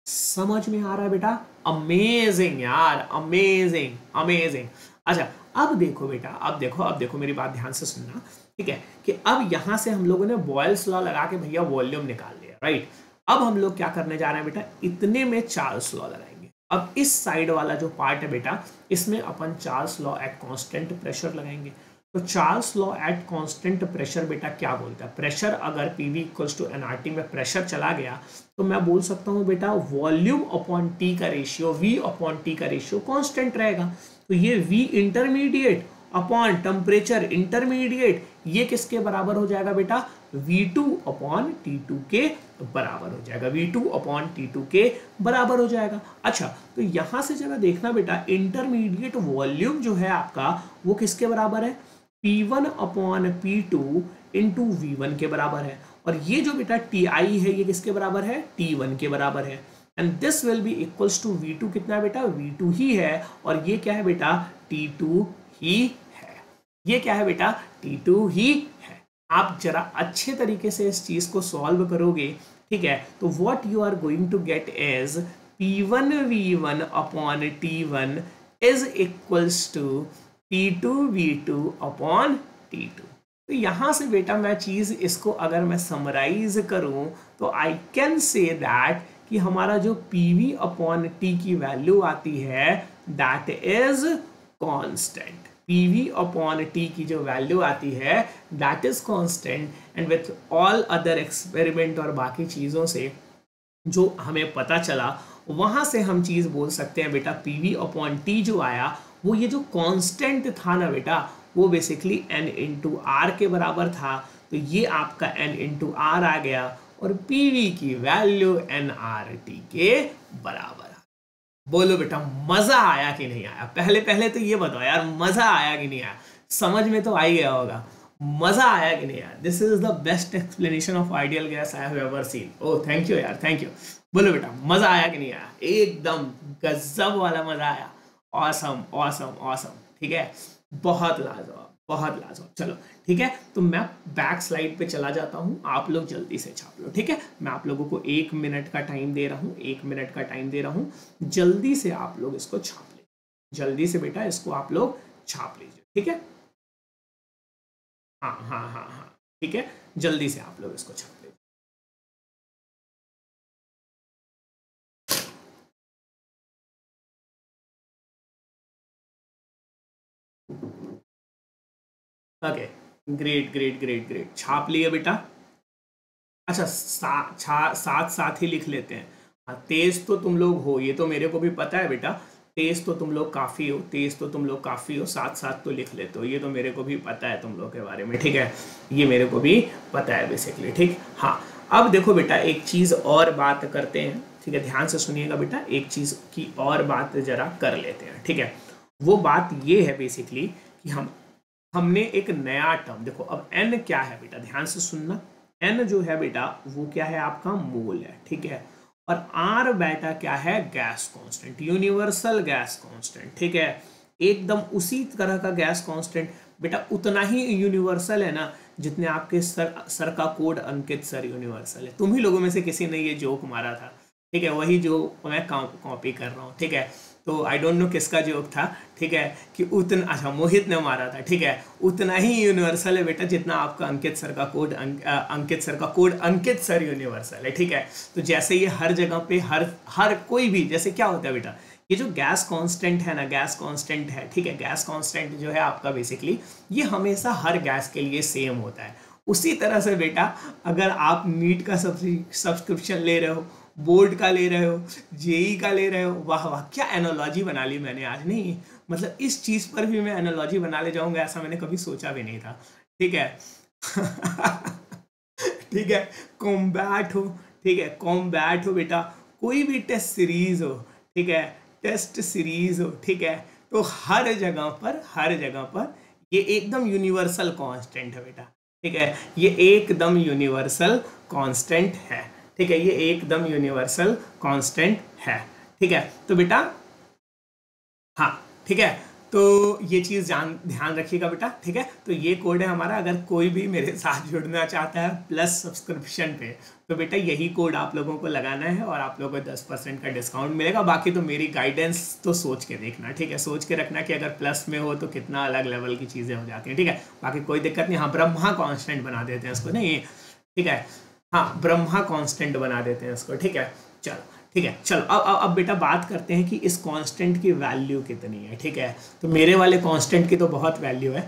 समझ में आ रहा है बेटा, अमेजिंग यार, अमेजिंग अमेजिंग। अच्छा अब देखो बेटा, अब देखो मेरी बात ध्यान से सुनना, ठीक है, कि अब यहां से हम लोगों ने बॉयल्स लॉ लगा के भैया वॉल्यूम निकाल लिया, राइट। अब हम लोग क्या करने जा रहे हैं बेटा, इतने में चार्ल्स लॉ लगाएंगे। अब इस साइड वाला जो पार्ट है बेटा, इसमें अपन Charles law at constant pressure लगाएंगे। तो Charles law at constant pressure बेटा क्या बोलता है, प्रेशर अगर PV इक्वल्स टू nRT में प्रेशर चला गया तो मैं बोल सकता हूं बेटा वॉल्यूम अपॉन T का रेशियो, V अपॉन T का रेशियो कांस्टेंट रहेगा। तो ये V intermediate upon temperature intermediate ये किसके बराबर हो जाएगा बेटा, V2 अपॉन T2 के बराबर हो जाएगा, V2 अपॉन T2 के बराबर हो जाएगा। अच्छा तो यहां से जरा देखना बेटा, इंटरमीडिएट वॉल्यूम जो है आपका वो किसके बराबर है, P1 upon P2 into V1 के बराबर है, और ये जो बेटा Ti है ये किसके बराबर है, T1 के बराबर है, and this will be equals to V2 कितना है बेटा, V2 ही है, और ये क्या है बेटा, T2 ही है, ये क्या है बेटा, T2 ही है। आप जरा अच्छे तरीके से इस चीज को सॉल्व करोगे, ठीक है, तो what you are going to get is P1 V1 upon T1 is equals to T2 V2 upon T2। तो यहां से बेटा मैं चीज इसको अगर मैं समराइज करूं तो आई कैन से दैट कि हमारा जो PV अपॉन T की वैल्यू आती है that is constant, PV upon T की जो वैल्यू आती है that is constant, and with all other experiment और बाकी चीज़ों से जो हमें पता चला वहां से हम चीज़ बोल सकते हैं बेटा PV अपॉन T जो आया वो ये जो कांस्टेंट था ना बेटा वो बेसिकली n इंटू आर के बराबर था, तो ये आपका n इंटू आर आ गया और PV की वैल्यू nRT के बराबर। बोलो बेटा मजा आया कि नहीं आया, पहले पहले तो ये बताओ यार मजा आया कि नहीं आया, समझ में तो आ ही गया होगा, मजा आया कि नहीं आया। This is the best explanation of ideal gas I have ever seen. Oh thank you यार, थैंक यू। बोलो बेटा मजा आया कि नहीं आया, एकदम गजब वाला मजा आया, ऑसम ऑसम ऑसम, ठीक है, बहुत लाजवाब बहुत लाजवाब। चलो ठीक है, तो मैं बैक स्लाइड पे चला जाता हूँ, आप लोग जल्दी से छाप लो, ठीक है, मैं आप लोगों को 1 मिनट का टाइम दे रहा हूँ, 1 मिनट का टाइम दे रहा हूँ, जल्दी से आप लोग इसको छाप लीजिए, जल्दी से बेटा इसको आप लोग छाप लीजिए, ठीक है, हाँ हाँ हाँ हाँ ठीक है, जल्दी से आप लोग इसको छाप लीजिए। Okay great great great great, छाप लिए बेटा। अच्छा साथ साथ ही लिख लेते हैं। हाँ तेज तो तुम लोग हो, ये तो मेरे को भी पता है बेटा, तेज तो तुम लोग काफ़ी हो, तेज तो तुम लोग काफ़ी हो, साथ साथ तो लिख लेते हो, ये तो मेरे को भी पता है तुम लोग के बारे में, ठीक है, ये मेरे को भी पता है बेसिकली, ठीक। हाँ अब देखो बेटा एक चीज़ और बात करते हैं, ठीक है, ध्यान से सुनिएगा बेटा, एक चीज़ की और बात जरा कर लेते हैं, ठीक है। वो बात ये है बेसिकली कि हमने एक नया टर्म, देखो अब n क्या है बेटा, ध्यान से सुनना, n जो है बेटा वो क्या है आपका मोल है, ठीक है, और r बेटा क्या है, gas constant, universal gas constant, ठीक है, एकदम उसी तरह का गैस कांस्टेंट बेटा, उतना ही यूनिवर्सल है ना जितने आपके सर का कोड अंकित सर यूनिवर्सल है। तुम ही लोगों में से किसी ने ये जोक मारा था, ठीक है, वही जो मैं कॉपी कर रहा हूँ, ठीक है, तो आई डोंट नो किसका जोक था, ठीक है, कि उतना, अच्छा मोहित ने मारा था, ठीक है, उतना ही यूनिवर्सल है बेटा जितना आपका अंकित सर का कोड अंकित सर का कोड अंकित सर यूनिवर्सल है, ठीक है। तो जैसे ये हर जगह पे हर कोई भी, जैसे क्या होता है बेटा, ये जो गैस कांस्टेंट है ना, गैस कांस्टेंट है, ठीक है, गैस कांस्टेंट जो है आपका बेसिकली ये हमेशा हर गैस के लिए सेम होता है। उसी तरह से बेटा अगर आप नीट का सब्सक्रिप्शन ले रहे हो, बोर्ड का ले रहे हो, जेई का ले रहे हो, वाह वाह क्या एनालॉजी बना ली मैंने आज, नहीं मतलब इस चीज़ पर भी मैं एनालॉजी बना ले जाऊंगा ऐसा मैंने कभी सोचा भी नहीं था, ठीक है। ठीक है, कॉम्बैट हो, ठीक है, कॉम्बैट हो बेटा, कोई भी टेस्ट सीरीज हो, ठीक है, टेस्ट सीरीज हो, ठीक है, तो हर जगह पर ये एकदम यूनिवर्सल कांस्टेंट है बेटा, ठीक है, ये एकदम यूनिवर्सल कांस्टेंट है, ठीक है, ये एकदम यूनिवर्सल कांस्टेंट है, ठीक है। तो बेटा हाँ ठीक है, तो ये चीज़ ध्यान रखिएगा बेटा, ठीक है। तो ये कोड है हमारा, अगर कोई भी मेरे साथ जुड़ना चाहता है प्लस सब्सक्रिप्शन पे तो बेटा यही कोड आप लोगों को लगाना है और आप लोगों को 10% का डिस्काउंट मिलेगा। बाकी तो मेरी गाइडेंस तो सोच के देखना, ठीक है, सोच के रखना कि अगर प्लस में हो तो कितना अलग लेवल की चीज़ें हो जाती हैं, ठीक है। बाकी कोई दिक्कत नहीं, हाँ ब्रह्मा कॉन्स्टेंट बना देते हैं इसको, नहीं ठीक है, हाँ ब्रह्मा कांस्टेंट बना देते हैं इसको, ठीक है। चलो ठीक है, चलो अब बेटा बात करते हैं कि इस कांस्टेंट की वैल्यू कितनी है, ठीक है। तो मेरे वाले कांस्टेंट की तो बहुत वैल्यू है,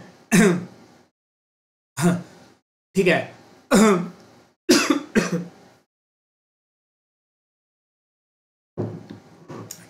ठीक है।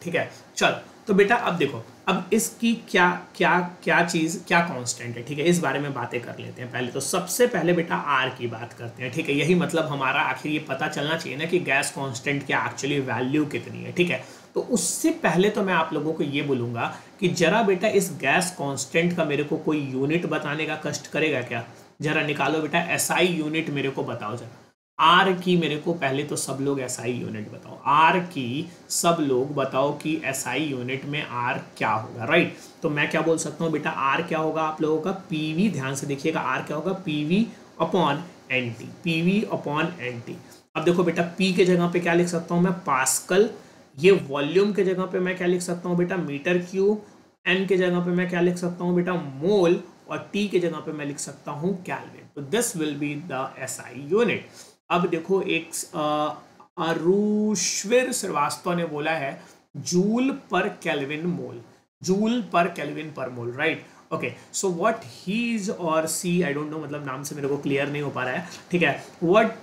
ठीक है, चलो तो बेटा अब देखो, अब इसकी क्या क्या क्या चीज़, क्या कांस्टेंट है, ठीक है, इस बारे में बातें कर लेते हैं। पहले तो सबसे पहले बेटा आर की बात करते हैं, ठीक है। यही मतलब हमारा आखिर ये पता चलना चाहिए ना कि गैस कांस्टेंट की एक्चुअली वैल्यू कितनी है, ठीक है। तो उससे पहले तो मैं आप लोगों को ये बोलूँगा कि जरा बेटा इस गैस कांस्टेंट का मेरे को कोई यूनिट बताने का कष्ट करेगा क्या? जरा निकालो बेटा एसआई यूनिट मेरे को बताओ जरा। आर की मेरे को पहले तो सब लोग एसआई यूनिट बताओ, आर की सब लोग बताओ कि एसआई यूनिट में आर क्या होगा, राइट। तो मैं क्या बोल सकता हूँ बेटा, आर क्या होगा आप लोगों का, पीवी, ध्यान से देखिएगा, आर क्या होगा, PV upon NT, PV upon NT. अब देखो बेटा, पी के जगह पे क्या लिख सकता हूँ मैं, पास्कल। ये वॉल्यूम के जगह पे मैं क्या लिख सकता हूँ बेटा, मीटर क्यूब। एन के जगह पे मैं क्या लिख सकता हूँ बेटा, मोल। और टी के जगह पे मैं लिख सकता हूँ केल्विन। तो this will be the SI unit. अब देखो, एक अरुश्वीर श्रीवास्तव ने बोला है joule per kelvin mole, joule per kelvin per mole, right. Okay, so what is or see, I don't know, मतलब नाम से मेरे को क्लियर नहीं हो पा रहा है, ठीक है। What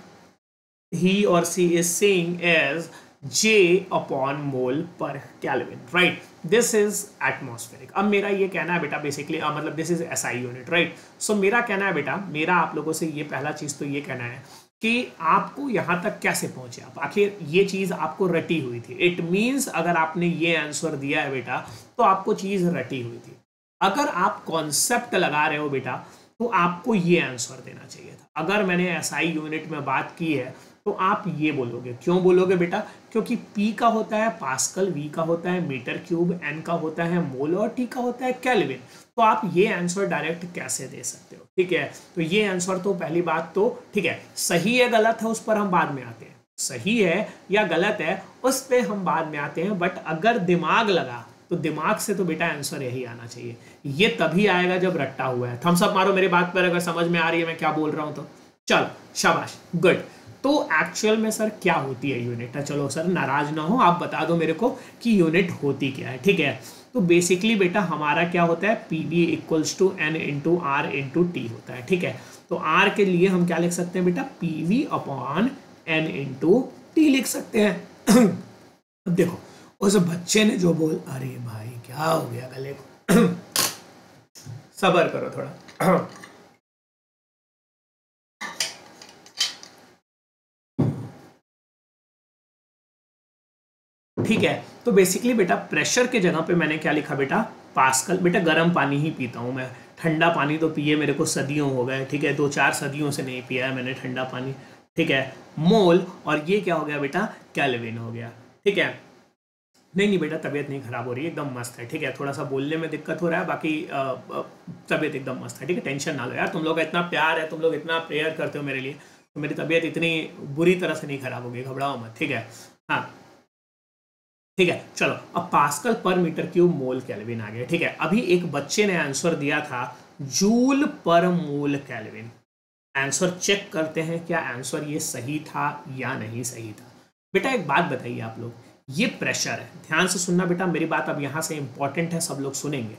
he or she is saying is J upon mole per Kelvin, right? This is atmospheric. अब मेरा ये कहना है बेटा बेसिकली, मतलब this is SI unit, right. So मेरा कहना है बेटा, मेरा आप लोगों से ये पहला चीज तो ये कहना है कि आपको यहाँ तक कैसे पहुंचे आप, आखिर ये चीज आपको रटी हुई थी। इट मीन्स अगर आपने ये आंसर दिया है बेटा तो आपको चीज रटी हुई थी। अगर आप कॉन्सेप्ट लगा रहे हो बेटा तो आपको ये आंसर देना चाहिए था। अगर मैंने SI यूनिट में बात की है तो आप ये बोलोगे, क्यों बोलोगे बेटा, क्योंकि P का होता है पास्कल, V का होता है मीटर क्यूब, N का होता है मोल और T का होता है केल्विन। तो आप ये आंसर डायरेक्ट कैसे दे सकते हो, ठीक है। तो ये आंसर तो पहली बात तो ठीक है, सही है गलत है उस पर हम बाद में आते हैं, सही है या गलत है उस पर हम बाद में आते हैं। बट अगर दिमाग लगा तो दिमाग से तो बेटा आंसर यही आना चाहिए। ये तभी आएगा जब रट्टा हुआ है। थम्स अप मारो मेरी बात पर अगर समझ में आ रही है मैं क्या बोल रहा हूं तो। चलो शाबाश, गुड। तो एक्चुअल में सर क्या होती है यूनिट? चलो सर नाराज ना हो, आप बता दो मेरे को कि यूनिट होती क्या है, ठीक है। तो बेसिकली बेटा हमारा क्या होता है, PV equals to N into R into T होता है, ठीक है। तो आर के लिए हम क्या लिख सकते हैं बेटा, PV upon N into T लिख सकते हैं। अब देखो उस बच्चे ने जो बोल, अरे भाई क्या हो गया गले को, सब्र करो थोड़ा। ठीक है, तो बेसिकली बेटा प्रेशर के जगह पे मैंने क्या लिखा बेटा, पास्कल। बेटा गर्म पानी ही पीता हूँ मैं, ठंडा पानी तो पिए मेरे को सदियों हो गए, ठीक है, 2-4 सदियों से नहीं पिया है मैंने ठंडा पानी, ठीक है। मोल, और ये क्या हो गया बेटा, केल्विन हो गया, ठीक है। नहीं बेटा तबीयत नहीं खराब हो रही है, एकदम मस्त है, ठीक है। थोड़ा सा बोलने में दिक्कत हो रहा है, बाकी तबीयत एकदम मस्त है, ठीक है। टेंशन ना लो यार, तुम लोग का इतना प्यार है, तुम लोग इतना प्रेयर करते हो मेरे लिए, तो मेरी तबीयत इतनी बुरी तरह से नहीं खराब होगी, घबराओ मत, ठीक है। हाँ ठीक है, चलो अब पास्कल पर मीटर क्यूब मोल केल्विन आ गया, ठीक है। अभी एक बच्चे ने आंसर दिया था जूल पर मोल केल्विन। आंसर चेक करते हैं क्या आंसर ये सही था या नहीं सही था। बेटा एक बात बताइए आप लोग, ये प्रेशर है, ध्यान से सुनना बेटा मेरी बात, अब यहां से इंपॉर्टेंट है, सब लोग सुनेंगे।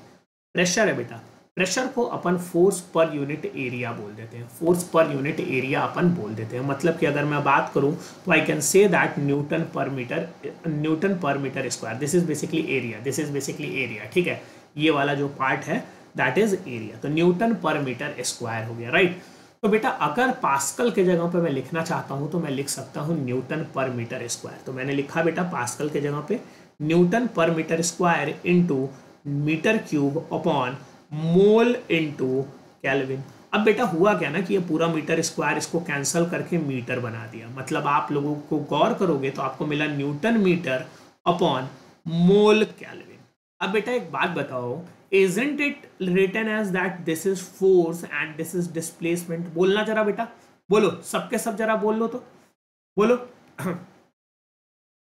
प्रेशर है बेटा, प्रेशर को अपन फोर्स पर यूनिट एरिया बोल देते हैं, फोर्स पर यूनिट एरिया अपन बोल देते हैं। मतलब कि अगर मैं बात करूं तो I can say that newton per metre square, this is basically area, this is basically area, ठीक है। ये वाला जो पार्ट है दैट इज एरिया, तो न्यूटन पर मीटर स्क्वायर हो गया, राइट। तो बेटा अगर पास्कल के जगह पे मैं लिखना चाहता हूं तो मैं लिख सकता हूं न्यूटन पर मीटर स्क्वायर। तो मैंने लिखा बेटा पास्कल के जगह पे newton per metre square into metre cube upon mole into kelvin. अब बेटा हुआ क्या ना कि ये पूरा मीटर स्क्वायर इसको कैंसिल करके मीटर बना दिया, मतलब आप लोगों को गौर करोगे तो आपको मिला newton metre upon mole kelvin. अब बेटा एक बात बताओ, isn't it written as that this is force and this is displacement? बोलना जरा बेटा, बोलो सबके सब जरा बोल लो तो, बोलो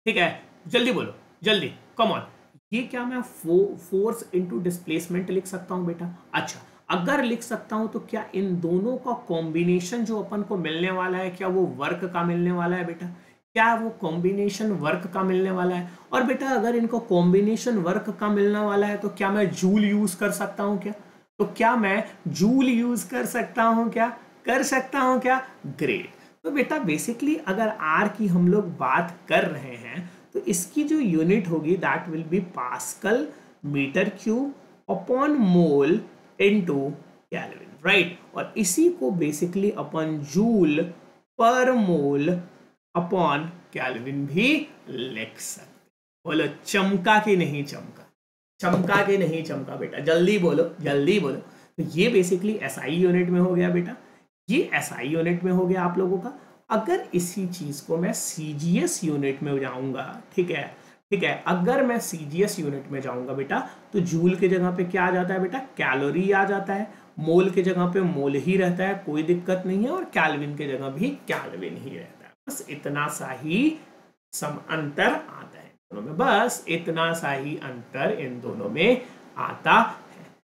ठीक है, जल्दी बोलो जल्दी, कम ऑन। ये क्या मैं फोर्स इंटू डिस्प्लेसमेंट लिख सकता हूं बेटा? अच्छा अगर लिख सकता हूं तो क्या इन दोनों का कॉम्बिनेशन जो अपन को मिलने वाला है क्या वो वर्क का मिलने वाला है बेटा? क्या वो कॉम्बिनेशन वर्क का मिलने वाला है? और बेटा अगर इनको कॉम्बिनेशन वर्क का मिलने वाला है तो क्या मैं जूल यूज कर सकता हूं क्या? तो क्या मैं जूल यूज कर सकता हूं क्या? कर सकता हूं क्या? ग्रेट। तो बेटा बेसिकली अगर आर की हम लोग बात कर रहे हैं तो इसकी जो यूनिट होगी that will be pascal metre cube upon mole into kelvin, right. और इसी को बेसिकली अपन जूल पर मोल अपॉन केल्विन भी लिख सकते। बोलो चमका कि नहीं चमका, चमका कि नहीं चमका बेटा, जल्दी बोलो जल्दी बोलो। तो ये बेसिकली एसआई यूनिट में हो गया बेटा, ये एसआई यूनिट में हो गया आप लोगों का। अगर इसी चीज को मैं सीजीएस यूनिट में जाऊंगा, ठीक है, ठीक है, अगर मैं सीजीएस यूनिट में जाऊंगा बेटा तो जूल के जगह पे क्या आ जाता है बेटा, कैलोरी आ जाता है, मोल के जगह पे मोल ही रहता है, कोई दिक्कत नहीं है, और केल्विन के जगह भी केल्विन ही रहता है। बस इतना सा ही अंतर आता है दोनों में, बस इतना सा ही अंतर इन दोनों में आता है।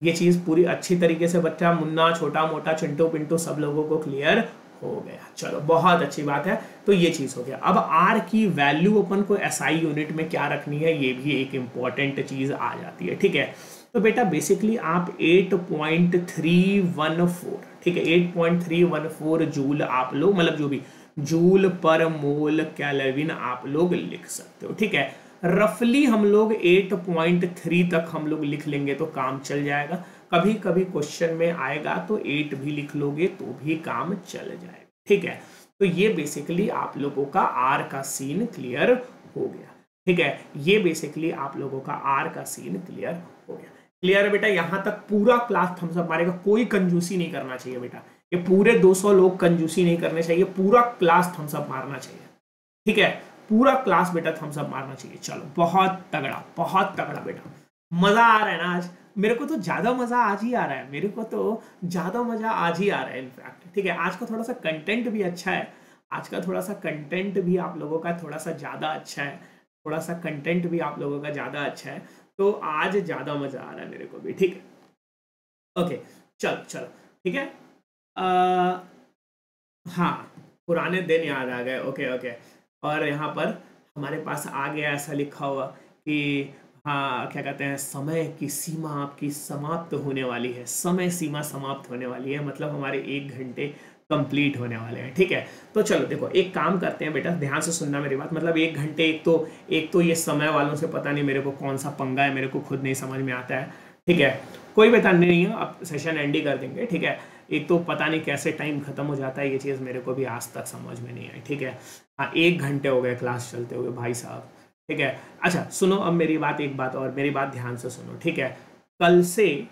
ये चीज पूरी अच्छी तरीके से बच्चा मुन्ना छोटा मोटा चिंटू पिंटू सब लोगों को क्लियर हो गया। चलो बहुत अच्छी बात है। तो ये चीज हो गया। अब आर की वैल्यू अपन को एसआई यूनिट में क्या रखनी है, ये भी एक इंपॉर्टेंट चीज आ जाती है, ठीक है। तो बेटा बेसिकली आप 8.314, ठीक है, 8.314 जूल आप लोग, मतलब जो भी जूल पर मोल केल्विन आप लोग लिख सकते हो, ठीक है। रफली हम लोग 8.3 तक हम लोग लिख लेंगे तो काम चल जाएगा। कभी कभी क्वेश्चन में आएगा तो 8 भी लिख लोगे तो भी काम चल जाएगा, ठीक है। तो ये बेसिकली आप लोगों का आर का सीन क्लियर हो गया, ठीक है। ये बेसिकली आप लोगों का आर का सीन क्लियर हो गया। क्लियर है बेटा, यहां तक पूरा क्लास थम्स अप मारेगा, कोई कंजूसी नहीं करना चाहिए बेटा, ये पूरे 200 लोग कंजूसी नहीं करने चाहिए, पूरा क्लास थम्स अप मारना चाहिए, ठीक है, पूरा क्लास बेटा थम्स अप मारना चाहिए। चलो बहुत तगड़ा बेटा, मजा आ रहा है ना आज, मेरे को तो ज्यादा मजा आज ही आ रहा है, मेरे को तो ज्यादा मजा आज ही आ रहा है इनफैक्ट, ठीक है। आज का थोड़ा सा कंटेंट भी अच्छा है, आज का थोड़ा सा कंटेंट भी आप लोगों का थोड़ा सा ज्यादा अच्छा है, थोड़ा सा कंटेंट भी आप लोगों का ज्यादा अच्छा है, तो आज ज्यादा मजा आ रहा है मेरे को भी, ठीक है। ओके चलो ठीक है। हाँ पुराने दिन याद आ गए, ओके। और यहाँ पर हमारे पास आ गया ऐसा लिखा हुआ कि हाँ क्या कहते हैं, समय की सीमा आपकी समाप्त होने वाली है, समय सीमा समाप्त होने वाली है, मतलब हमारे 1 घंटे कंप्लीट होने वाले हैं, ठीक है। तो चलो देखो एक काम करते हैं बेटा, ध्यान से सुनना मेरी बात, मतलब 1 घंटे, एक तो ये समय वालों से पता नहीं मेरे को कौन सा पंगा है, मेरे को खुद नहीं समझ में आता है, ठीक है। कोई बताने नहीं है, अब सेशन एंड ही कर देंगे, ठीक है। एक तो पता नहीं कैसे टाइम खत्म हो जाता है, ये चीज़ मेरे को भी आज तक समझ में नहीं आई, ठीक है। हाँ 1 घंटे हो गए क्लास चलते हुए भाई साहब, ठीक है। अच्छा सुनो अब मेरी बात, एक बात और, मेरी बात ध्यान से सुनो, ठीक है। कल से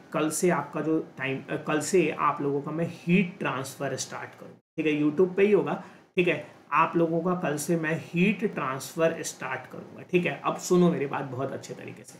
आपका जो टाइम, कल से आप लोगों का मैं हीट ट्रांसफर स्टार्ट करूँ, ठीक है, यूट्यूब पे ही होगा, ठीक है। आप लोगों का कल से मैं हीट ट्रांसफर स्टार्ट करूँगा, ठीक है। अब सुनो मेरी बात बहुत अच्छे तरीके से,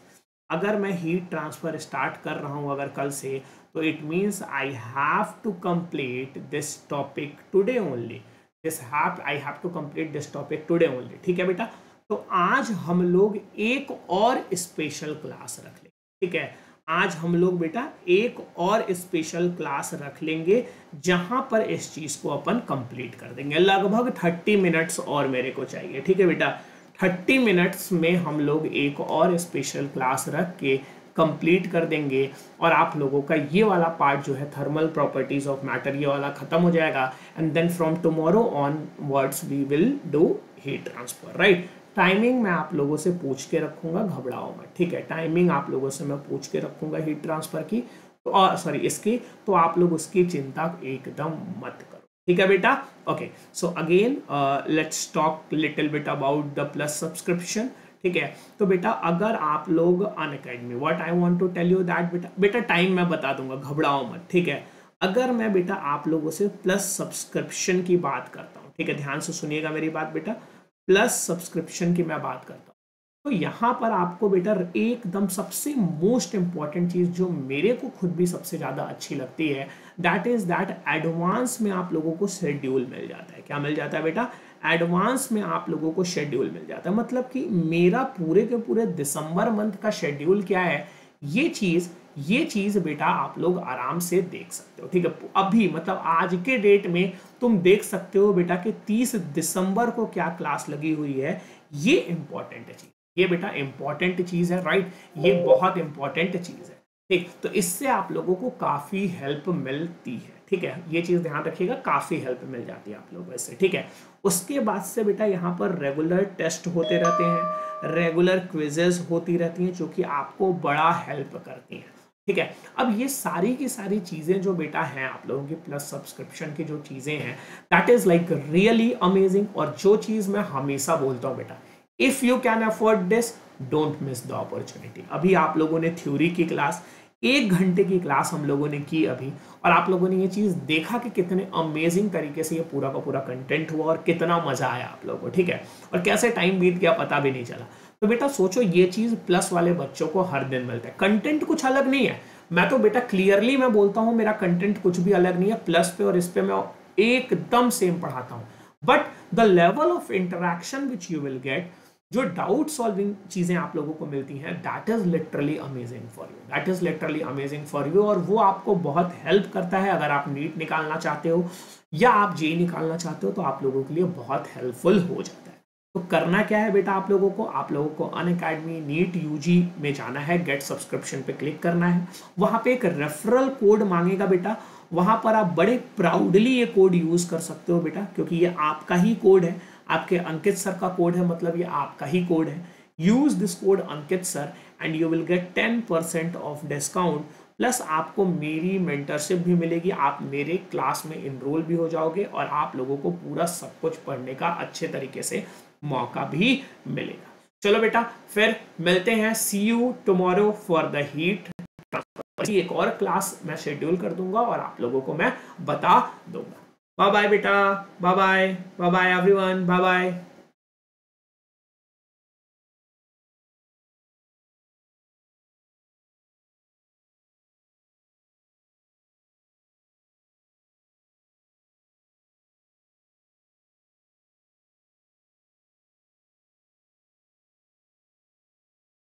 अगर मैं हीट ट्रांसफर स्टार्ट कर रहा हूँ अगर कल से, तो it means I have to complete this topic today only, I have to complete this topic today only, ठीक है बेटा। तो आज हम लोग एक और स्पेशल क्लास रख लेंगे, ठीक है। आज हम लोग बेटा एक और स्पेशल क्लास रख लेंगे जहां पर इस चीज को अपन कंप्लीट कर देंगे। लगभग 30 मिनट्स और मेरे को चाहिए, ठीक है बेटा। 30 मिनट्स में हम लोग एक और स्पेशल क्लास रख के कंप्लीट कर देंगे, और आप लोगों का ये वाला पार्ट जो है थर्मल प्रॉपर्टीज ऑफ मैटर, ये वाला खत्म हो जाएगा। And then from tomorrow onwards we will do heat transfer, right. Timing मैं आप लोगों से पूछ के रखूंगा, घबराओ मत, ठीक है। टाइमिंग आप लोगों से मैं पूछ के रखूंगा हीट ट्रांसफर की, तो सॉरी इसकी, तो आप लोग उसकी चिंता एकदम मत करो, ठीक है बेटा। Okay so again let's talk little bit about the plus subscription, ठीक है। तो बेटा अगर आप लोग Unacademy, what I want to tell you that बेटा टाइम मैं बता दूंगा, घबराओ मत, ठीक है। अगर मैं बेटा आप लोगों से प्लस सब्सक्रिप्शन की बात करता हूँ, ठीक है, ध्यान से सुनिएगा मेरी बात बेटा, प्लस सब्सक्रिप्शन की मैं बात करता हूँ, तो यहाँ पर आपको बेटा एकदम सबसे मोस्ट इंपॉर्टेंट चीज जो मेरे को खुद भी सबसे ज्यादा अच्छी लगती है, दैट इज दैट एडवांस में आप लोगों को शेड्यूल मिल जाता है। क्या मिल जाता है बेटा? एडवांस में आप लोगों को शेड्यूल मिल जाता है। मतलब कि मेरा पूरे के पूरे दिसंबर मंथ का शेड्यूल क्या है, ये चीज बेटा आप लोग आराम से देख सकते हो, ठीक है। अभी मतलब आज के डेट में तुम देख सकते हो बेटा कि 30 दिसंबर को क्या क्लास लगी हुई है। ये इंपॉर्टेंट चीज, ये बेटा इंपॉर्टेंट चीज है, राइट, ये बहुत इंपॉर्टेंट चीज है, ठीक। तो इससे आप लोगों को काफी हेल्प मिलती है, ठीक है, ये चीज ध्यान रखिएगा, काफी हेल्प मिल जाती है आप लोगों से, ठीक है। उसके बाद से बेटा यहाँ पर रेगुलर टेस्ट होते रहते हैं, रेगुलर क्विजेस होती रहती हैं जो कि आपको बड़ा हेल्प करती हैं। ठीक है, अब ये सारी की सारी चीजें जो बेटा हैं आप लोगों की प्लस सब्सक्रिप्शन की जो चीजें हैं, that is like really amazing. और जो चीज मैं हमेशा बोलता हूँ बेटा, if you can afford this, don't miss the opportunity. अभी आप लोगों ने थ्योरी की क्लास, 1 घंटे की क्लास हम लोगों ने की अभी, और आप लोगों ने ये चीज देखा कि कितने अमेजिंग तरीके से ये पूरा का पूरा कंटेंट हुआ और कितना मजा आया आप लोगों को। ठीक है, और कैसे टाइम बीत गया पता भी नहीं चला। तो बेटा सोचो, ये चीज प्लस वाले बच्चों को हर दिन मिलता है। कंटेंट कुछ अलग नहीं है, मैं तो बेटा क्लियरली मैं बोलता हूं मेरा कंटेंट कुछ भी अलग नहीं है, प्लस पे और इस पे मैं एकदम सेम पढ़ाता हूं। But the level of interaction which you will get, जो डाउट सॉल्विंग चीजें आप लोगों को मिलती हैं, that is literally amazing for you, that is literally amazing for you. और वो आपको बहुत हेल्प करता है अगर आप नीट निकालना चाहते हो या आप जेई निकालना चाहते हो, तो आप लोगों के लिए बहुत हेल्पफुल हो जाता है। तो करना क्या है बेटा, आप लोगों को अनअकैडमी नीट यूजी में जाना है, गेट सब्सक्रिप्शन पे क्लिक करना है। वहां पे एक रेफरल कोड मांगेगा बेटा, वहां पर आप बड़े प्राउडली ये कोड यूज कर सकते हो बेटा, क्योंकि ये आपका ही कोड है, आपके अंकित सर का कोड है, मतलब ये आपका ही कोड है। Use this code Ankit sir and you will get 10% of discount, plus आपको मेरी मेंटरशिप भी मिलेगी, आप मेरे क्लास में इनरोल भी हो जाओगे और आप लोगों को पूरा सब कुछ पढ़ने का अच्छे तरीके से मौका भी मिलेगा। चलो बेटा फिर मिलते हैं, see you tomorrow for the heat transfer. एक और क्लास मैं शेड्यूल कर दूंगा और आप लोगों को मैं बता दूंगा। बाय बाय बेटा, bye bye, bye bye everyone, bye bye.